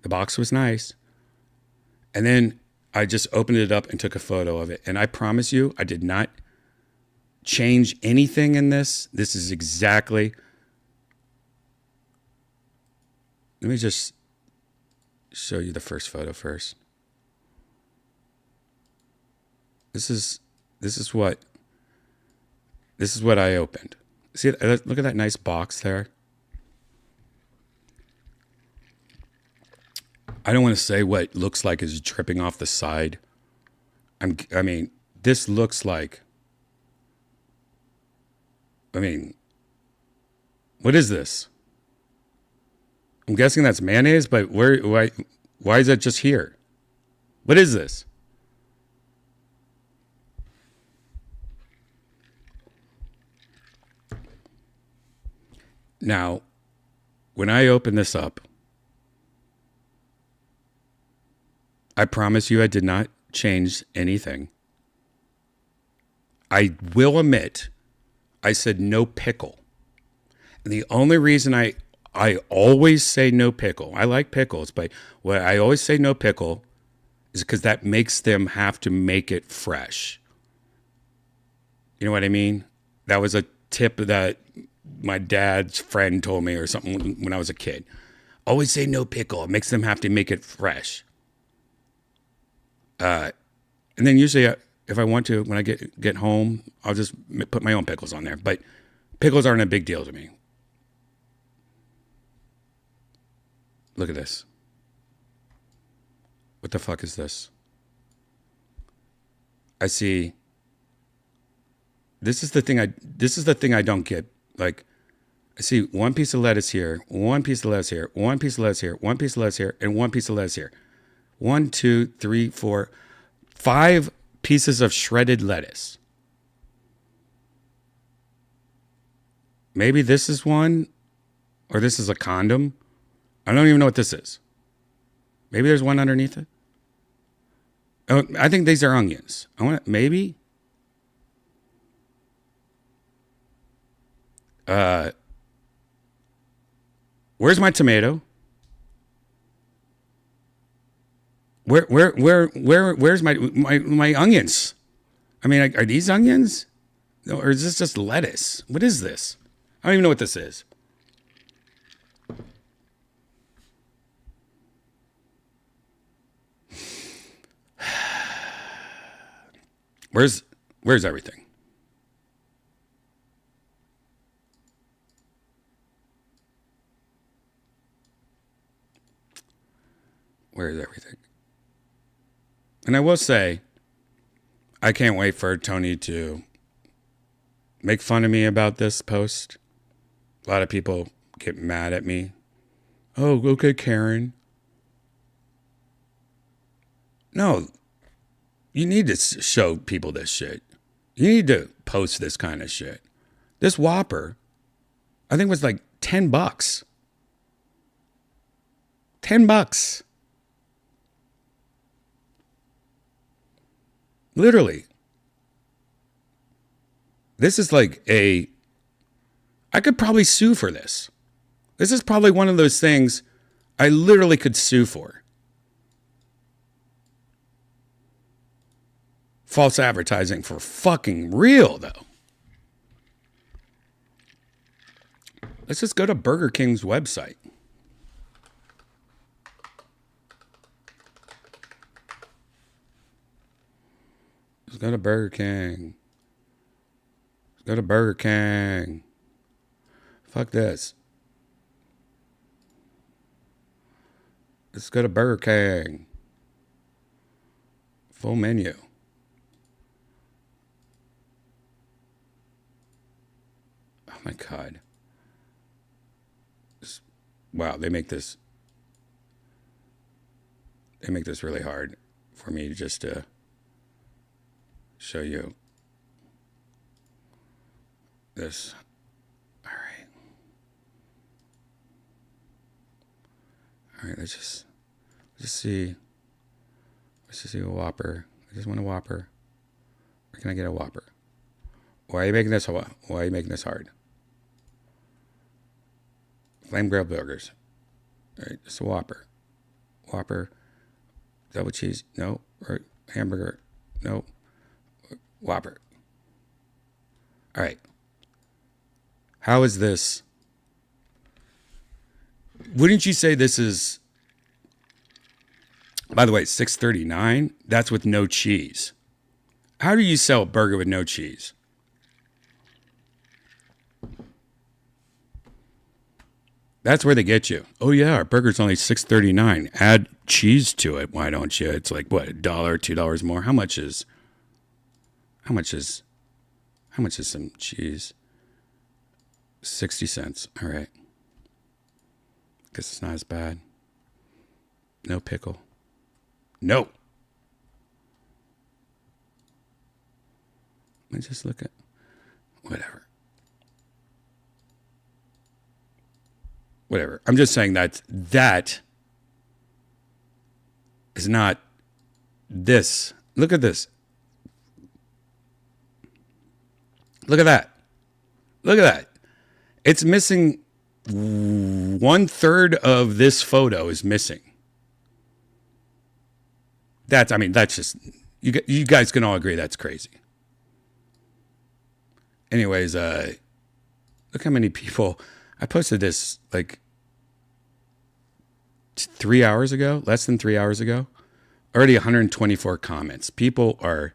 The box was nice. And then I just opened it up and took a photo of it. And I promise you, I did not change anything in this. This is exactly... Let me just show you the first photo first. This is what I opened. See, look at that nice box there. I don't want to say what it looks like is dripping off the side. I mean, this looks like... what is this? I'm guessing that's mayonnaise, but why is that just here? What is this? Now, when I open this up, I promise you I did not change anything. I will admit, I said no pickle. And the only reason I always say no pickle, I like pickles, but what I always say no pickle is because that makes them have to make it fresh. You know what I mean? That was a tip that my dad's friend told me or something when I was a kid. Always say no pickle. It makes them have to make it fresh. And then usually if I want to, when I get home, I'll just put my own pickles on there. But pickles aren't a big deal to me. Look at this. What the fuck is this? I see. This is the thing I don't get. Like, I see one piece of lettuce here, one piece of lettuce here, one piece of lettuce here, one piece of lettuce here, and one piece of lettuce here. 1, 2, 3, 4, 5 pieces of shredded lettuce. Maybe this is one, or this is a condom. I don't even know what this is. Maybe there's one underneath it. Oh, I think these are onions. Maybe. Where's my tomato? Where's my onions? I mean, are these onions? Or is this just lettuce? What is this? I don't even know what this is. Where's everything? Where is everything? And I will say, I can't wait for Tony to make fun of me about this post. A lot of people get mad at me. Oh, okay, Karen. No, you need to show people this shit. You need to post this kind of shit. This Whopper, I think was like $10. $10. Literally. This is like I could probably sue for this. This is probably one of those things I literally could sue for. False advertising for fucking real, though. Let's just go to Burger King's website. Let's go to Burger King. Let's go to Burger King. Fuck this. Let's go to Burger King. Full menu. Oh my God. Wow, they make this really hard for me just to show you this. All right, let's just see a Whopper. I just want a Whopper. Or can I get a Whopper? Why are you making this hard? Flame grilled burgers. All right, just a Whopper. Whopper. Double cheese. No. Or hamburger. No. Whopper. All right. How is this? Wouldn't you say this is, by the way, $6.39? That's with no cheese. How do you sell a burger with no cheese? That's where they get you. Oh yeah, our burger's only $6.39. Add cheese to it. Why don't you? It's like what, $1, $2 more? How much is some cheese? 60 cents. All right. Guess it's not as bad. No pickle. No. Let me just look at whatever. I'm just saying that is not this. Look at this. Look at that. Look at that. It's missing 1/3 of this photo is missing. That's just, you guys can all agree that's crazy. Anyways, look how many people, I posted this like 3 hours ago, less than 3 hours ago. Already 124 comments. People are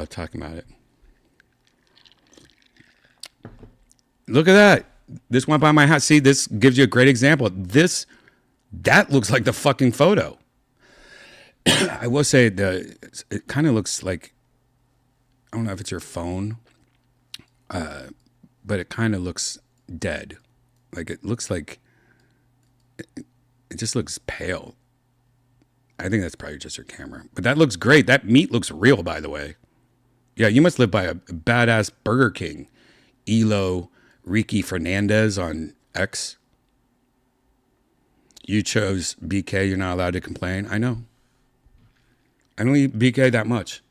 talking about it. Look at that. This went by my house. See, this gives you a great example. That looks like the fucking photo. I will say it kind of looks like, I don't know if it's your phone, but it kind of looks dead. Like it looks like, it just looks pale. I think that's probably just her camera. But that looks great. That meat looks real, by the way. Yeah, you must live by a badass Burger King. Elo Ricky Fernandez on X. You chose BK. You're not allowed to complain. I know. I don't eat BK that much.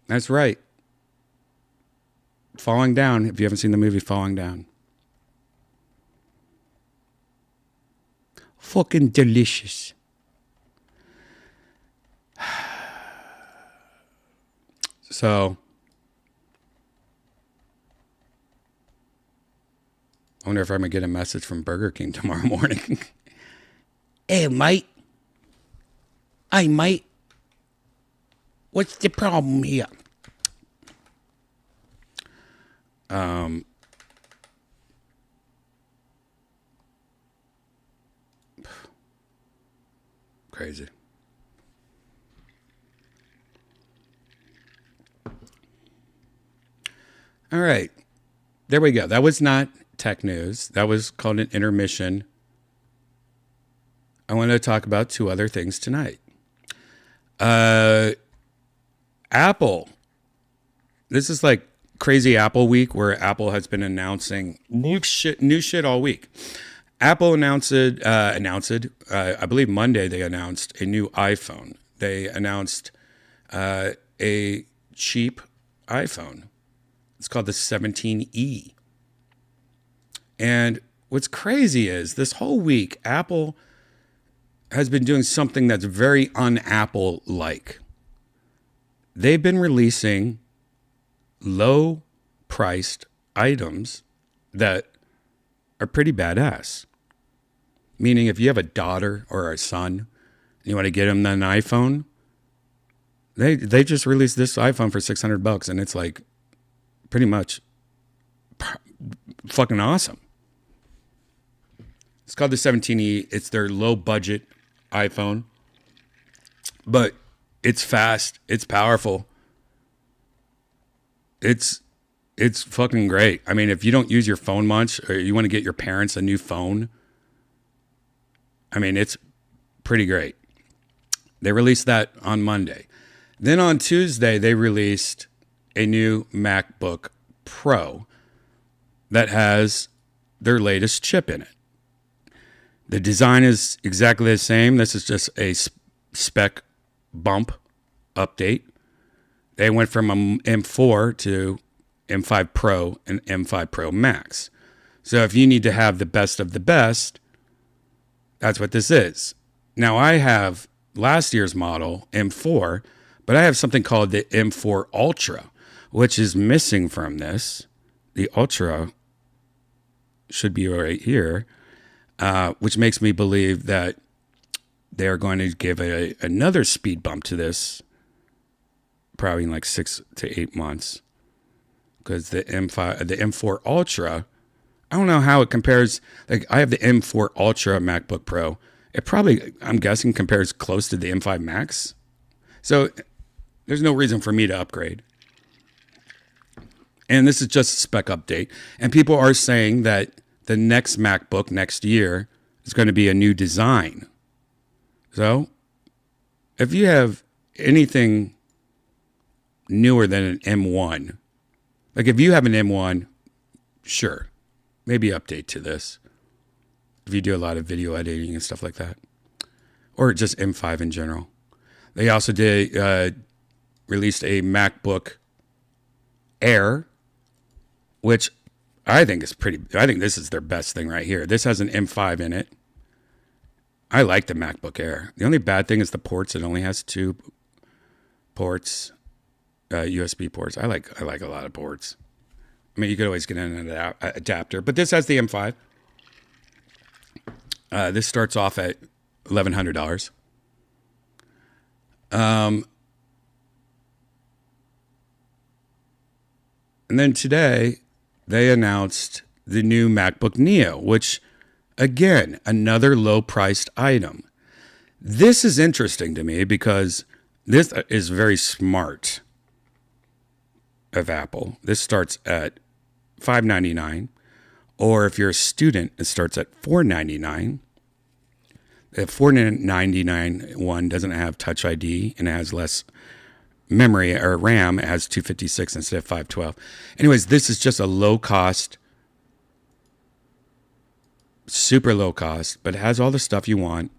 That's right. Falling Down. If you haven't seen the movie Falling Down. Fucking delicious. So, I wonder if I'm going to get a message from Burger King tomorrow morning. Hey, mate. Hey, mate. What's the problem here? Crazy. All right. There we go. That was not tech news. That was called an intermission. I want to talk about two other things tonight. Apple. This is like crazy Apple week where Apple has been announcing new shit all week. Apple announced, I believe Monday they announced a new iPhone. They announced a cheap iPhone. It's called the 17E. And what's crazy is this whole week, Apple has been doing something that's very un-Apple-like. They've been releasing low-priced items that are pretty badass. Meaning if you have a daughter or a son, and you want to get them an iPhone, they just released this iPhone for $600 and it's like pretty much fucking awesome. It's called the 17E. It's their low budget iPhone, but it's fast. It's powerful. It's fucking great. I mean, if you don't use your phone much or you want to get your parents a new phone, I mean, it's pretty great. They released that on Monday. Then on Tuesday, they released a new MacBook Pro that has their latest chip in it. The design is exactly the same. This is just a spec bump update. They went from a M4 to M5 Pro and M5 Pro Max. So if you need to have the best of the best, that's what this is. Now I have last year's model, M4, but I have something called the M4 Ultra, which is missing from this. The Ultra should be right here, which makes me believe that they are going to give another speed bump to this, probably in like 6 to 8 months. Because the M4 Ultra, I don't know how it compares. Like I have the M4 Ultra MacBook Pro. It probably, I'm guessing, compares close to the M5 Max. So there's no reason for me to upgrade. And this is just a spec update. And people are saying that the next MacBook next year is going to be a new design. So if you have anything newer than an M1, like if you have an M1, sure, maybe update to this. If you do a lot of video editing and stuff like that. Or just M5 in general. They also released a MacBook Air, which I think this is their best thing right here. This has an M5 in it. I like the MacBook Air. The only bad thing is the ports. It only has 2 ports, USB ports. I like a lot of ports. I mean, you could always get an adapter, but this has the M5. This starts off at $1,100. And then today, they announced the new MacBook Neo, which, again, another low-priced item. This is interesting to me because this is very smart of Apple. This starts at $599, or if you're a student, it starts at $499. The 499 one doesn't have Touch ID and it has less memory or RAM. It has 256 instead of 512. Anyways, this is just a low cost, super low cost, but it has all the stuff you want.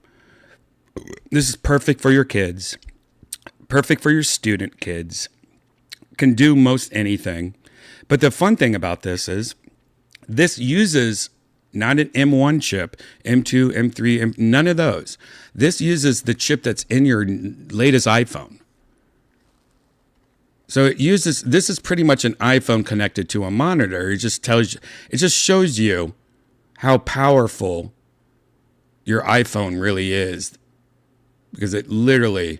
This is perfect for your kids, perfect for your student kids. Can do most anything. But the fun thing about this is this uses not an M1 chip, M2, M3, none of those. This uses the chip that's in your latest iPhone. So it uses, this is pretty much an iPhone connected to a monitor. It just tells you, it just shows you how powerful your iPhone really is. Because it literally,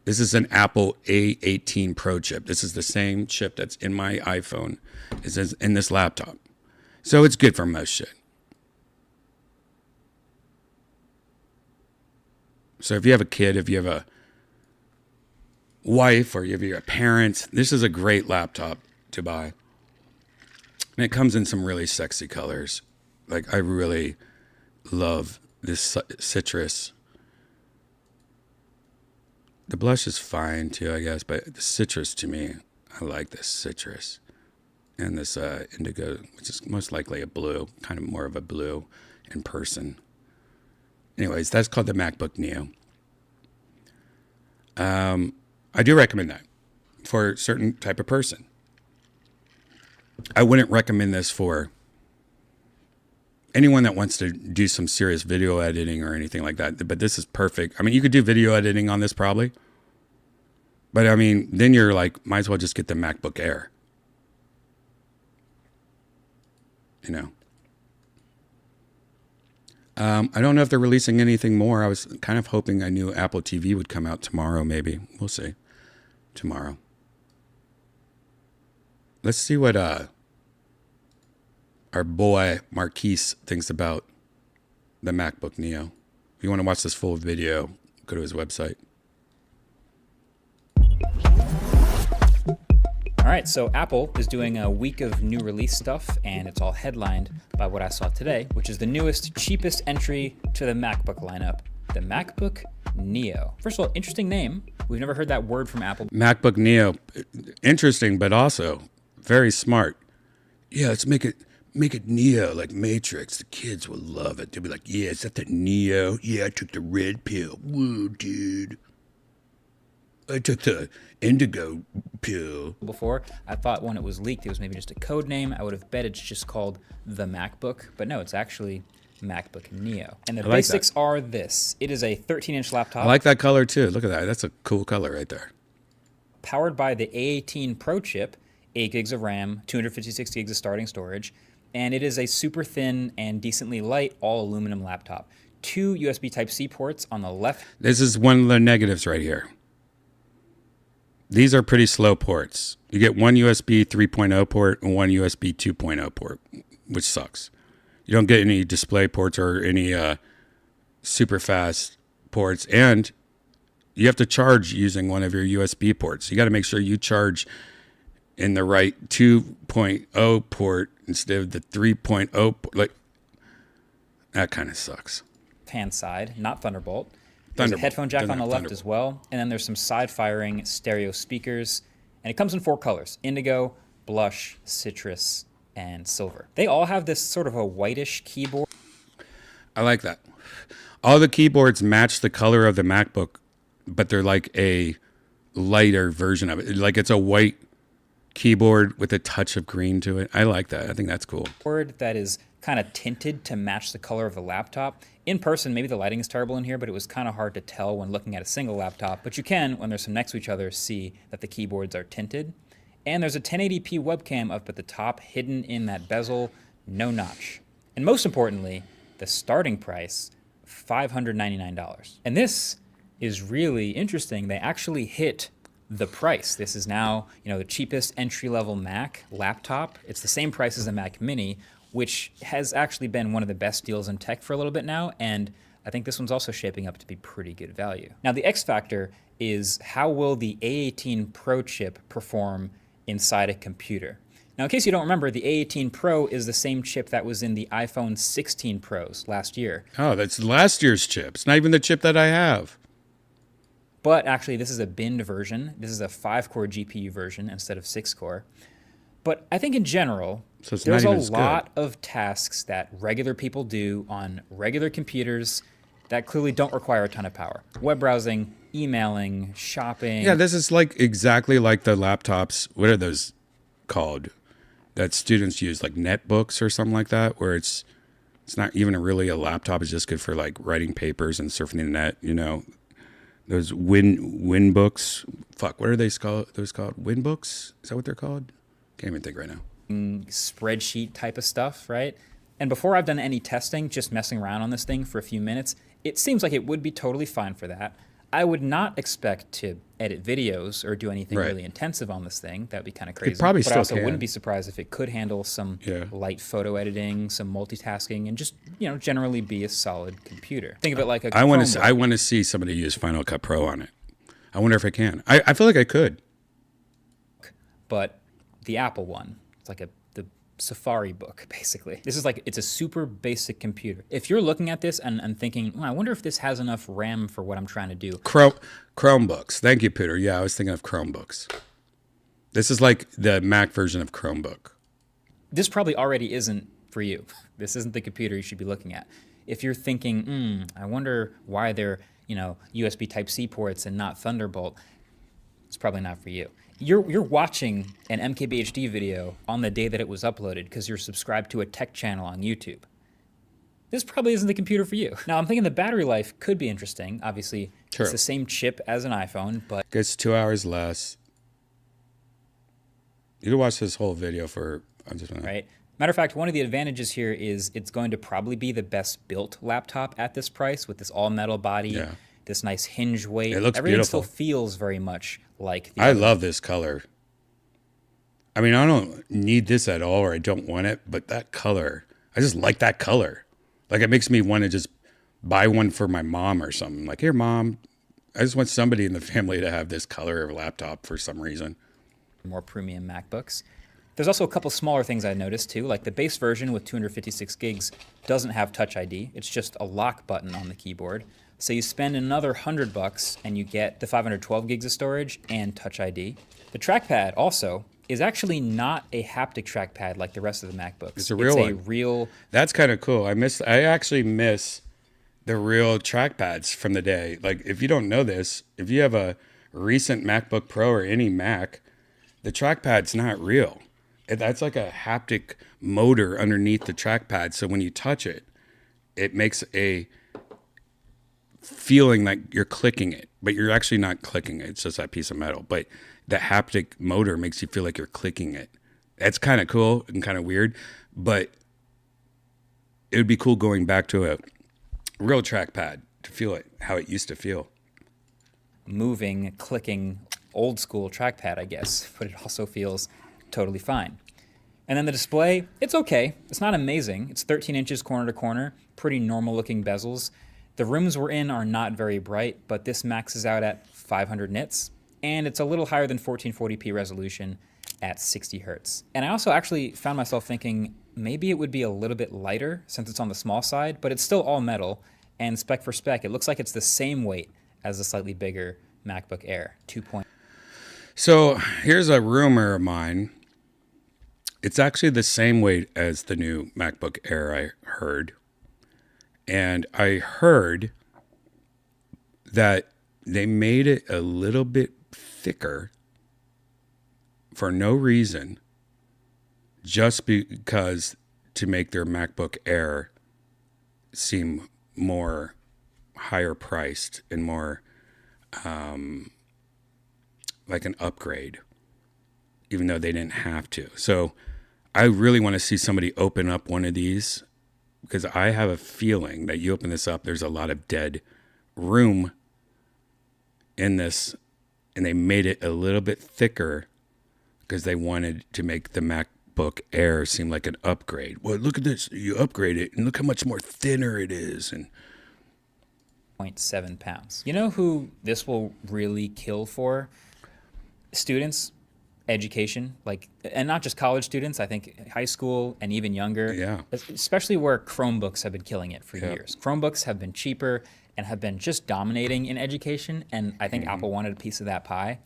this is an Apple A18 Pro chip. This is the same chip that's in my iPhone as in this laptop. So it's good for most shit. So if you have a kid, if you have a wife, or if you're a parent, this is a great laptop to buy. And it comes in some really sexy colors. Like, I really love this citrus. The blush is fine too, I guess, but the citrus, to me, I like this citrus. And this indigo, which is most likely a blue, kind of more of a blue in person. Anyways, that's called the MacBook Neo. I do recommend that for a certain type of person. I wouldn't recommend this for anyone that wants to do some serious video editing or anything like that. But this is perfect. I mean, you could do video editing on this probably. But I mean, then you're like, might as well just get the MacBook Air. You know. I don't know if they're releasing anything more. I was kind of hoping I knew Apple TV would come out tomorrow, maybe. We'll see. Tomorrow. Let's see what our boy Marquise thinks about the MacBook Neo. If you want to watch this full video, go to his website. All right, so Apple is doing a week of new release stuff, and it's all headlined by what I saw today, which is the newest, cheapest entry to the MacBook lineup, the MacBook Neo. First of all, interesting name. We've never heard that word from Apple. MacBook Neo, interesting, but also very smart. Yeah, let's make it Neo, like Matrix. The kids will love it. They'll be like, yeah, is that the Neo? Yeah, I took the red pill. Whoa, dude. I took the indigo pill. Before, I thought when it was leaked, it was maybe just a code name. I would have bet it's just called the MacBook, but no, it's actually MacBook Neo. And the basics are this. It is a 13-inch laptop. I like that color too. Look at that. That's a cool color right there. Powered by the A18 Pro chip, 8 gigs of RAM, 256 gigs of starting storage, and it is a super thin and decently light all aluminum laptop. 2 USB Type-C ports on the left. This is one of the negatives right here. These are pretty slow ports. You get one USB 3.0 port and one USB 2.0 port, which sucks. You don't get any display ports or any super fast ports, and you have to charge using one of your USB ports. You got to make sure you charge in the right 2.0 port instead of the 3.0 port. Like, that kind of sucks. Hand side, not Thunderbolt. There's a headphone jack on the left as well, and then there's some side-firing stereo speakers, and it comes in 4 colors: indigo, blush, citrus, and silver. They all have this sort of a whitish keyboard. I like that. All the keyboards match the color of the MacBook, but they're like a lighter version of it. Like, it's a white keyboard with a touch of green to it. I like that. I think that's cool. That is kind of tinted to match the color of the laptop. In person, maybe the lighting is terrible in here, but it was kind of hard to tell when looking at a single laptop. But you can, when there's some next to each other, see that the keyboards are tinted. And there's a 1080p webcam up at the top, hidden in that bezel, no notch. And most importantly, the starting price, $599. And this is really interesting. They actually hit the price. This is now, the cheapest entry-level Mac laptop. It's the same price as the Mac Mini, which has actually been one of the best deals in tech for a little bit now, and I think this one's also shaping up to be pretty good value. Now, the X factor is how will the A18 Pro chip perform inside a computer? Now, in case you don't remember, the A18 Pro is the same chip that was in the iPhone 16 Pros last year. Oh, that's last year's chip. It's not even the chip that I have. But actually, this is a binned version. This is a 5-core GPU version instead of 6-core. But I think in general, there's a lot of tasks that regular people do on regular computers that clearly don't require a ton of power. Web browsing, emailing, shopping. Yeah, this is like exactly like the laptops. What are those called? That students use, like netbooks or something like that, where it's not even really a laptop. It's just good for like writing papers and surfing the net. You know, those win books. Fuck, what are those called? Win books? Is that what they're called? Can't even think right now. Spreadsheet type of stuff, right? And before I've done any testing, just messing around on this thing for a few minutes, it seems like it would be totally fine for that. I would not expect to edit videos or do anything really intensive on this thing. That would be kind of crazy. Probably but I also wouldn't be surprised if it could handle some light photo editing, some multitasking, and just, you know, generally be a solid computer. Think of it like a I want to see somebody use Final Cut Pro on it. I wonder if I can. I feel like I could. But the Apple one, it's like the Safari book, basically. This is like, it's a super basic computer. If you're looking at this and thinking, I wonder if this has enough RAM for what I'm trying to do. Chromebooks. Thank you, Peter. Yeah, I was thinking of Chromebooks. This is like the Mac version of Chromebook. This probably already isn't for you. This isn't the computer you should be looking at. If you're thinking, I wonder why they're, you know, USB Type-C ports and not Thunderbolt, it's probably not for you. You're watching an MKBHD video on the day that it was uploaded because you're subscribed to a tech channel on YouTube. This probably isn't the computer for you. Now, I'm thinking the battery life could be interesting. Obviously, it's the same chip as an iPhone, but... It's 2 hours less. You can watch this whole video for... Right? Matter of fact, one of the advantages here is it's going to probably be the best built laptop at this price with this all-metal body, this nice hinge weight. It looks Everything beautiful. Still feels very much like... I love this color. I mean, I don't need this at all, or I don't want it, but that color, I just like that color. Like, it makes me want to just buy one for my mom or something. Like, here, Mom, I just want somebody in the family to have this color of laptop for some reason. More premium MacBooks. There's also a couple smaller things I noticed too, like the base version with 256 gigs doesn't have Touch ID. It's just a lock button on the keyboard. So you spend another $100 and you get the 512 gigs of storage and Touch ID. The trackpad also is actually not a haptic trackpad like the rest of the MacBooks. It's a real one. That's kind of cool. I actually miss the real trackpads from the day. Like, if you don't know this, if you have a recent MacBook Pro or any Mac, the trackpad's not real. That's like a haptic motor underneath the trackpad. So when you touch it, it makes a feeling like you're clicking it, but you're actually not clicking it. It's just that piece of metal. But the haptic motor makes you feel like you're clicking it. That's kind of cool and kind of weird, but it would be cool going back to a real trackpad to feel it, how it used to feel. Moving, clicking, old school trackpad, I guess, but it also feels totally fine. And then the display, it's okay. It's not amazing. It's 13 inches corner to corner, pretty normal looking bezels. The rooms we're in are not very bright, but this maxes out at 500 nits, and it's a little higher than 1440p resolution at 60 hertz. And I also actually found myself thinking maybe it would be a little bit lighter since it's on the small side, but it's still all metal, and spec for spec, it looks like it's the same weight as the slightly bigger MacBook Air 2. So here's a rumor of mine. It's actually the same weight as the new MacBook Air, I heard. And I heard that they made it a little bit thicker for no reason, just because to make their MacBook Air seem more higher priced and more like an upgrade, even though they didn't have to. So I really want to see somebody open up one of these, because I have a feeling that you open this up, there's a lot of dead room in this, and they made it a little bit thicker because they wanted to make the MacBook Air seem like an upgrade. Well, look at this. You upgrade it, and look how much more thinner it is. And 0.7 pounds. You know who this will really kill for? Students education, like, and not just college students, I think high school and even younger. Yeah. Especially where Chromebooks have been killing it for Yep. years. Chromebooks have been cheaper and have been just dominating in education, and I think Apple wanted a piece of that pie.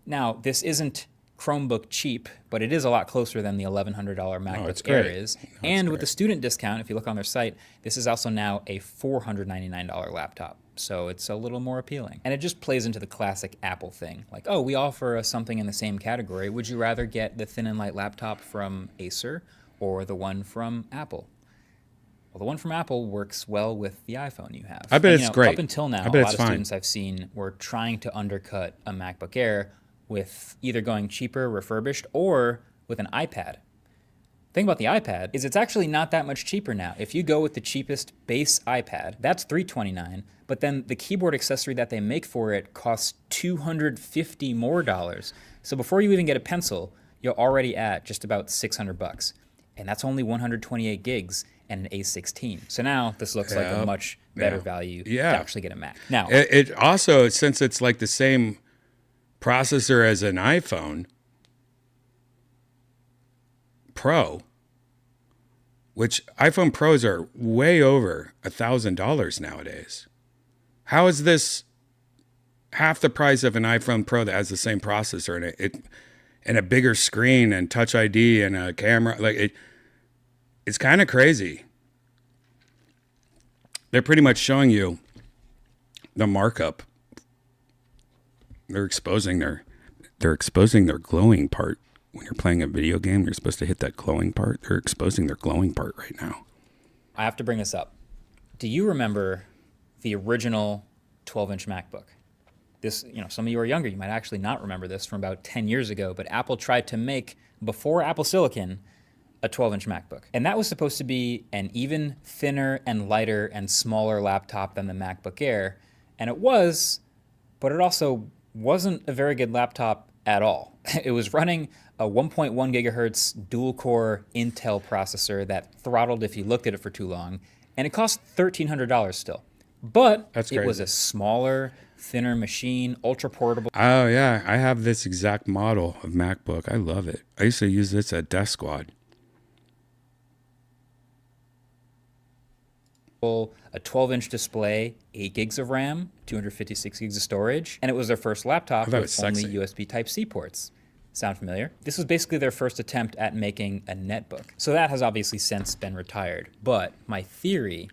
Now, this isn't Chromebook cheap, but it is a lot closer than the $1,100 MacBook it's Air great. is. No, it's And with great. the student discount, if you look on their site, this is also now a $499 laptop. So it's a little more appealing. And it just plays into the classic Apple thing. Like, oh, we offer something in the same category. Would you rather get the thin and light laptop from Acer or the one from Apple? Well, the one from Apple works well with the iPhone you have. I bet And, it's great. Up until now, I a bet lot it's of fine. students I've seen were trying to undercut a MacBook Air with either going cheaper, refurbished, or with an iPad. Thing about the iPad is it's actually not that much cheaper now. If you go with the cheapest base iPad, that's $329, but then the keyboard accessory that they make for it costs $250 more. So before you even get a pencil, you're already at just about $600. And that's only 128 gigs and an A16. So now this looks like a much better value to actually get a Mac. Now, It also, since it's like the same processor as an iPhone Pro, which iPhone Pros are way over $1,000 nowadays. How is this half the price of an iPhone Pro that has the same processor and it and a bigger screen and Touch ID and a camera? Like it's kind of crazy. They're pretty much showing you the markup. They're exposing their glowing part. When you're playing a video game, you're supposed to hit that glowing part. They're exposing their glowing part right now. I have to bring this up. Do you remember the original 12-inch MacBook? This, some of you are younger. You might actually not remember this from about 10 years ago, but Apple tried to make, before Apple Silicon, a 12-inch MacBook. And that was supposed to be an even thinner and lighter and smaller laptop than the MacBook Air. And it was, but it also wasn't a very good laptop at all. It was running a 1.1 gigahertz dual-core Intel processor that throttled if you looked at it for too long, and it cost $1,300 still. But it was a smaller, thinner machine, ultra-portable. Oh, yeah. I have this exact model of MacBook. I love it. I used to use this at Death Squad. A 12-inch display, 8 gigs of RAM, 256 gigs of storage, and it was their first laptop with only USB Type-C ports. Sound familiar? This was basically their first attempt at making a netbook. So that has obviously since been retired. But my theory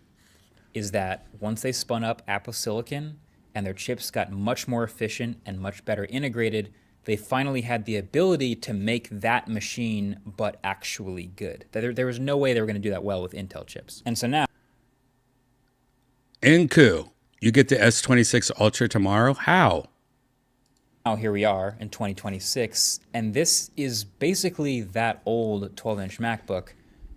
is that once they spun up Apple Silicon and their chips got much more efficient and much better integrated, they finally had the ability to make that machine but actually good. There was no way they were going to do that well with Intel chips. And so now, Inku, you get the S26 Ultra tomorrow? How? now here we are in 2026, and this is basically that old 12-inch MacBook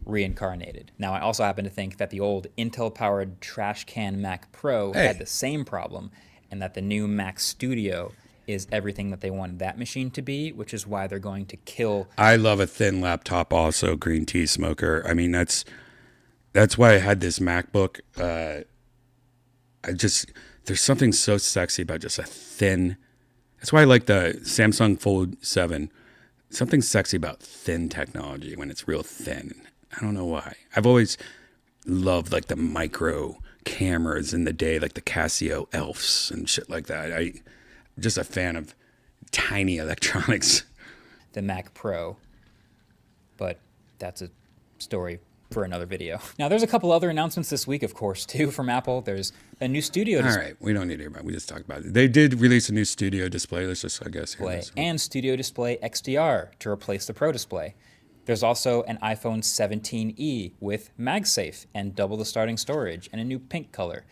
reincarnated. Now, I also happen to think that the old Intel-powered trash can Mac Pro had the same problem, and that the new Mac Studio is everything that they wanted that machine to be, which is why they're going to kill. I love a thin laptop also, green tea smoker. I mean, that's why I had this MacBook. There's something so sexy about just a thin. That's why I like the Samsung Fold 7. Something sexy about thin technology when it's real thin. I don't know why. I've always loved like the micro cameras in the day, like the Casio Elfs and shit like that. I'm just a fan of tiny electronics. The Mac Pro, but that's a story for another video. Now, there's a couple other announcements this week, of course, too, from Apple. There's a new studio display. All right, we don't need to hear about it. We just talked about it. They did release a new studio display. Let's just, I guess, hear this. And Studio Display XDR to replace the Pro Display. There's also an iPhone 17e with MagSafe and double the starting storage and a new pink color.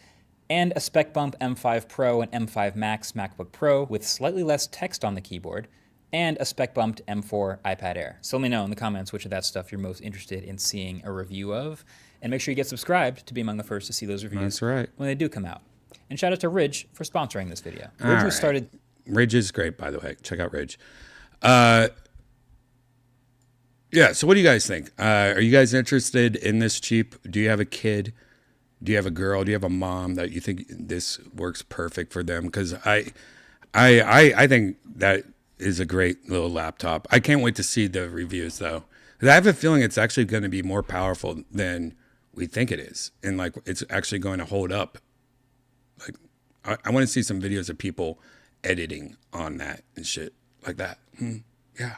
And a spec bump M5 Pro and M5 Max MacBook Pro with slightly less text on the keyboard, and a spec bumped M4 iPad Air. So let me know in the comments which of that stuff you're most interested in seeing a review of. And make sure you get subscribed to be among the first to see those reviews. That's right. When they do come out. And shout out to Ridge for sponsoring this video. Ridge was started. Ridge is great, by the way. Check out Ridge. Yeah, so what do you guys think? Are you guys interested in this cheap? Do you have a kid? Do you have a girl? Do you have a mom that you think this works perfect for them? Because I think that is a great little laptop. I can't wait to see the reviews though. 'Cause I have a feeling it's actually going to be more powerful than we think it is, and like it's actually going to hold up. Like I want to see some videos of people editing on that and shit like that. Yeah.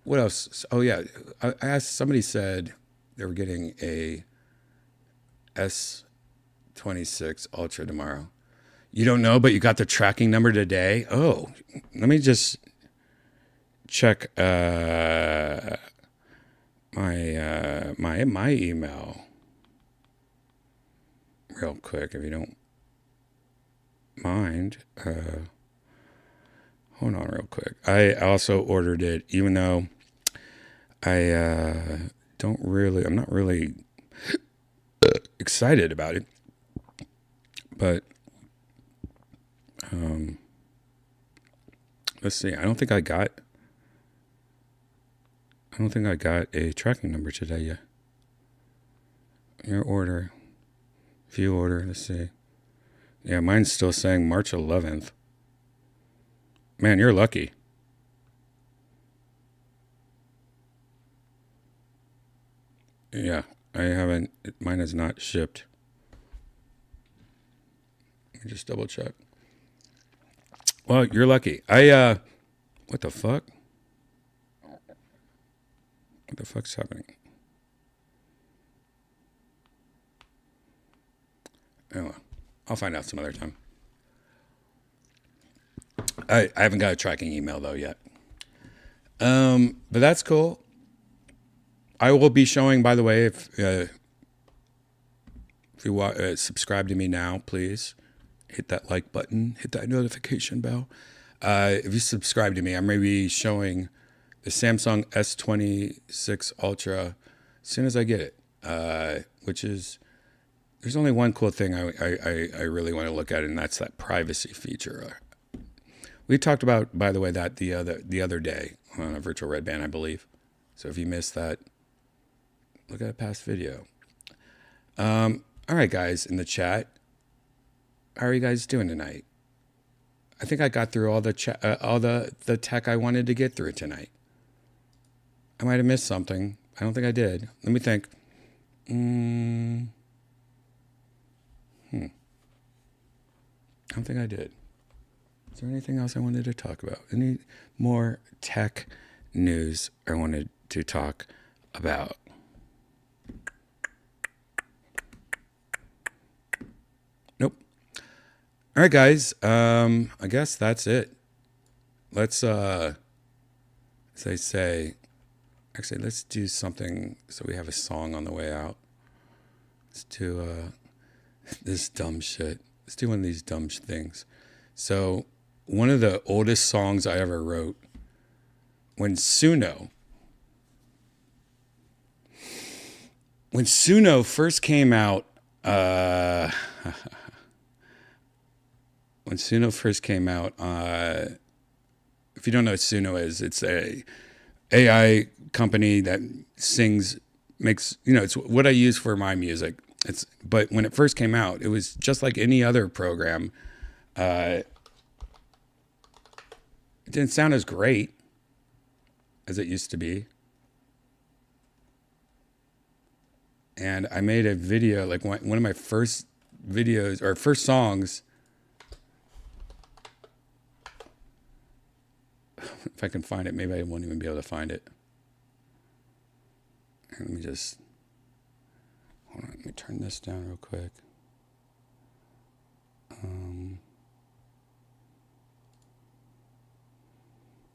What else? Oh yeah, I asked. Somebody said they were getting a S26 Ultra tomorrow. You don't know, but you got the tracking number today. Oh, let me just check my email real quick, if you don't mind. Hold on real quick. I also ordered it, even though I'm not really excited about it, but let's see. I don't think I got a tracking number today yet. Your order. View order. Let's see. Yeah, mine's still saying March 11th. Man, you're lucky. Yeah, I haven't. Mine has not shipped. Let me just double check. Well, you're lucky. What the fuck? What the fuck's happening? Oh, I'll find out some other time. I haven't got a tracking email though yet. But that's cool. I will be showing, by the way, if you subscribe to me now, please hit that like button, hit that notification bell. If you subscribe to me, I'm going to be showing the Samsung S26 Ultra as soon as I get it, which is, there's only one cool thing I really want to look at, and that's that privacy feature. We talked about, by the way, that the other day on a virtual Redban, I believe. So if you missed that, look at a past video. All right, guys, in the chat, how are you guys doing tonight? I think I got through all the tech I wanted to get through tonight. I might have missed something. I don't think I did. Let me think. I don't think I did. Is there anything else I wanted to talk about? Any more tech news I wanted to talk about? Nope. All right, guys. I guess that's it. Let's, as I say, actually, let's do something so we have a song on the way out. Let's do this dumb shit. Let's do one of these dumb things. So, one of the oldest songs I ever wrote, when Suno first came out, if you don't know what Suno is, it's a AI company that makes, it's what I use for my music. But when it first came out, it was just like any other program. It didn't sound as great as it used to be. And I made a video, like one of my first videos or first songs. If I can find it, maybe I won't even be able to find it. Let me just, hold on, let me turn this down real quick.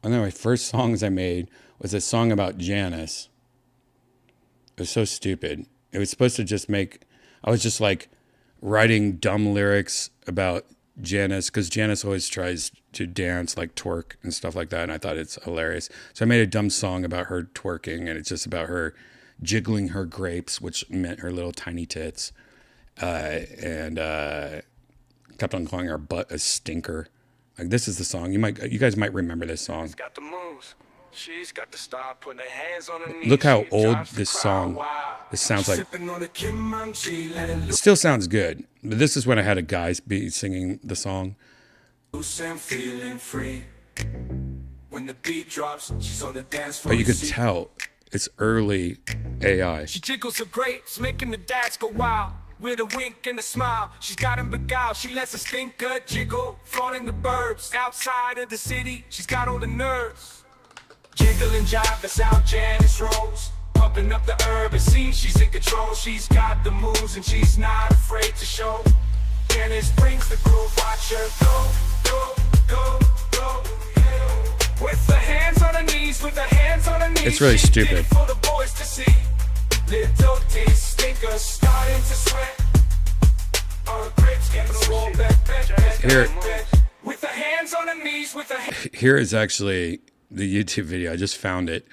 One of my first songs I made was a song about Janice. It was so stupid. It was supposed to just I was just like writing dumb lyrics about Janice, because Janice always tries to dance, like twerk and stuff like that, and I thought it's hilarious. So I made a dumb song about her twerking, and it's just about her jiggling her grapes, which meant her little tiny tits, and kept on calling her butt a stinker. Like, this is the song. You guys might remember this song. She's got the moves. She's got to start putting her hands on her knees. Look how old this song. This sounds like. It still sounds good, but this is when I had a guy be singing the song. Loose and feeling free. When the beat drops, she's on the dance floor. But you could tell it's early AI. She jiggles her grapes, making the dads go wild. With a wink and a smile, she's got him beguiled. She lets her stinker jiggle, flaunting the burbs. Outside of the city, she's got all the nerves. Jiggle and jive, that's how Janice rolls. Pumping up the urban scene, she's in control. She's got the moves and she's not afraid to show. Janice brings the groove, watch her go, go, go, go. With her hands on her knees, with her hands on her knees. It's really she did stupid. it for the boys to see. Little taste stinkers starting to sweat. All the grapes getting rolled back. Here, With her hands on her knees, with her here is actually the YouTube video. I just found it.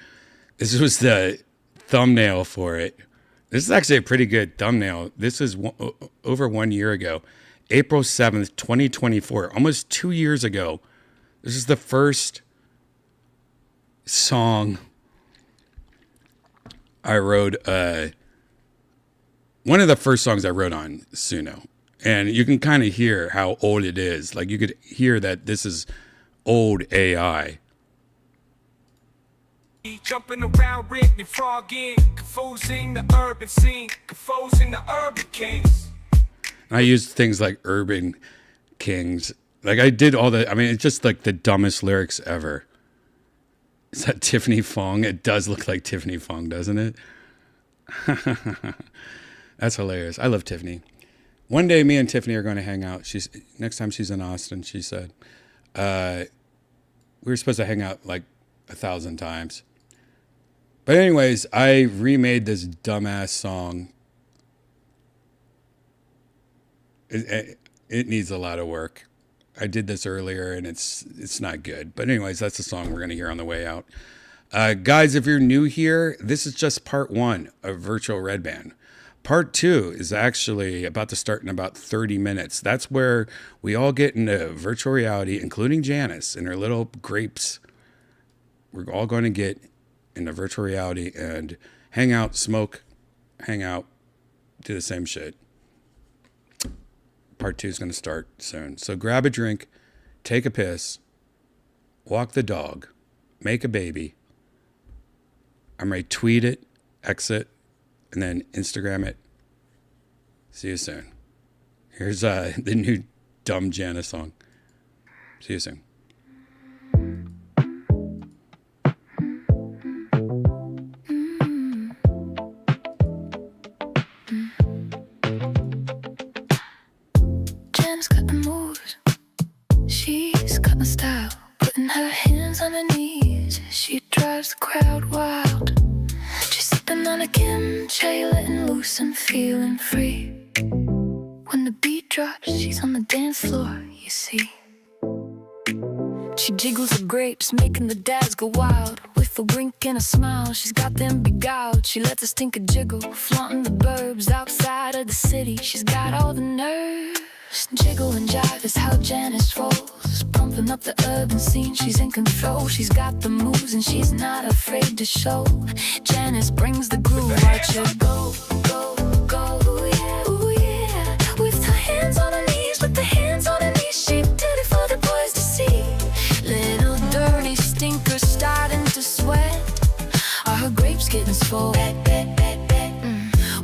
This was the thumbnail for it. This is actually a pretty good thumbnail. This is over 1 year ago. April 7th, 2024. Almost 2 years ago. This is the first song I wrote. One of the first songs I wrote on Suno. And you can kind of hear how old it is. Like you could hear that this is old AI. jumping around, Whitney frogging, confusing the urban scene, confusing the urban kings. I used things like Urban Kings. Like I did all the, I mean, it's just like the dumbest lyrics ever. Is that Tiffany Fong? It does look like Tiffany Fong, doesn't it? That's hilarious. I love Tiffany. One day me and Tiffany are going to hang out. Next time she's in Austin, she said. We were supposed to hang out like 1,000 times. But anyways, I remade this dumbass song. It needs a lot of work. I did this earlier and it's not good. But anyways, that's the song we're going to hear on the way out. Guys, if you're new here, this is just part 1 of Virtual Redban. Part 2 is actually about to start in about 30 minutes. That's where we all get into virtual reality, including Janice and her little grapes. We're all going to get into virtual reality and hang out, smoke, hang out, do the same shit. Part 2 is going to start soon. So grab a drink, take a piss, walk the dog, make a baby. I'm ready to tweet it, exit, and then Instagram it. See you soon. Here's the new dumb Janice song. See you soon. Janice got the moves. She's got my style. Putting her hands on her knees. She drives the crowd wild. She's sipping on a kimchi, letting loose and feeling free. When the beat drops, she's on the dance floor, you see. She jiggles her grapes, making the dads go wild. With a wink and a smile, she's got them beguiled. She lets us tinker jiggle, flaunting the burbs outside of the city. She's got all the nerves. Jiggle and jive is how Janice rolls, pumping up the urban scene. She's in control, she's got the moves and she's not afraid to show. Janice brings the groove, watch her go, go, go, ooh yeah, ooh yeah. With her hands on her knees, with the hands on her knees, she did it for the boys to see. Little dirty stinker starting to sweat. Are her grapes getting swole?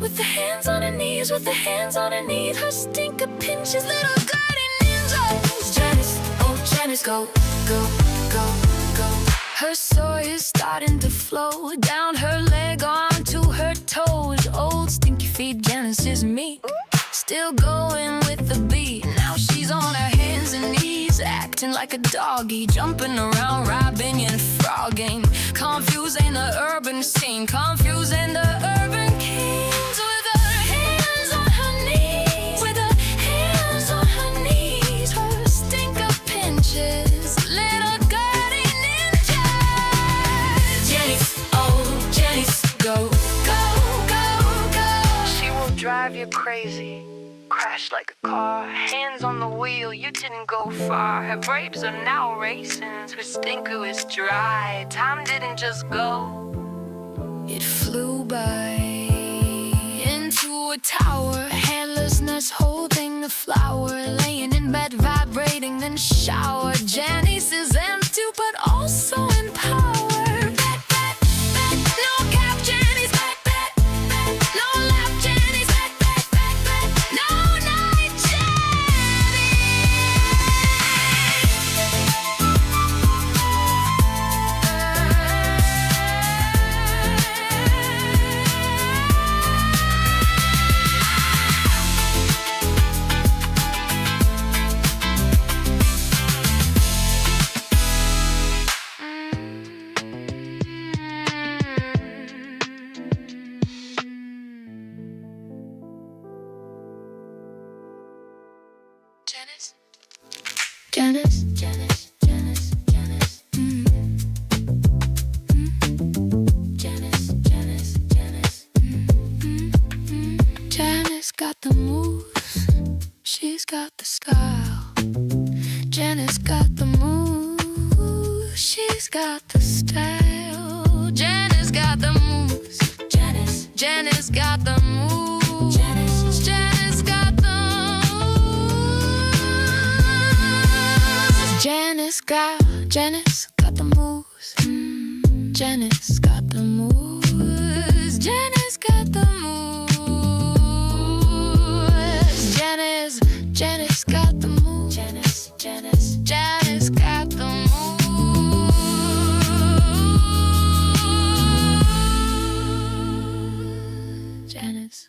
With the hands on her knees, with the hands on her knees, her stinker pinches little dirty ninjas. Janice, oh Janice, go, go, go, go. Her soy is starting to flow down her leg onto her toes. Old stinky feet, Janice is me, still going with the beat. Now she's on her hands and knees, acting like a doggy, jumping around, robbing and frogging, confusing the urban scene, confusing the urban kings. With her hands on her knees, with her hands on her knees, her stinker pinches little dirty ninjas. Janice, oh Janice, go, go, go, go. She will drive you crazy, crash like a car, hands on the wheel, you didn't go far. Her grapes are now racing, her stinker is dry. Time didn't just go, it flew by. Into a tower, handlessness holding the flower, laying in bed vibrating, then shower. Janice, Janice, Janice, Janice, Janice. Janice, Janice, Janice. Janice got the moves. She's got the style. Janice got the moves. She's got the style. Janice got the moves. Janice, Janice got the moves. Janice, Janice got the moves. Janice got the moves. Janice got the moves. Janice got the moves. Janice, Janice got the moves. Janice, Janice, Janice got the moves. Janice.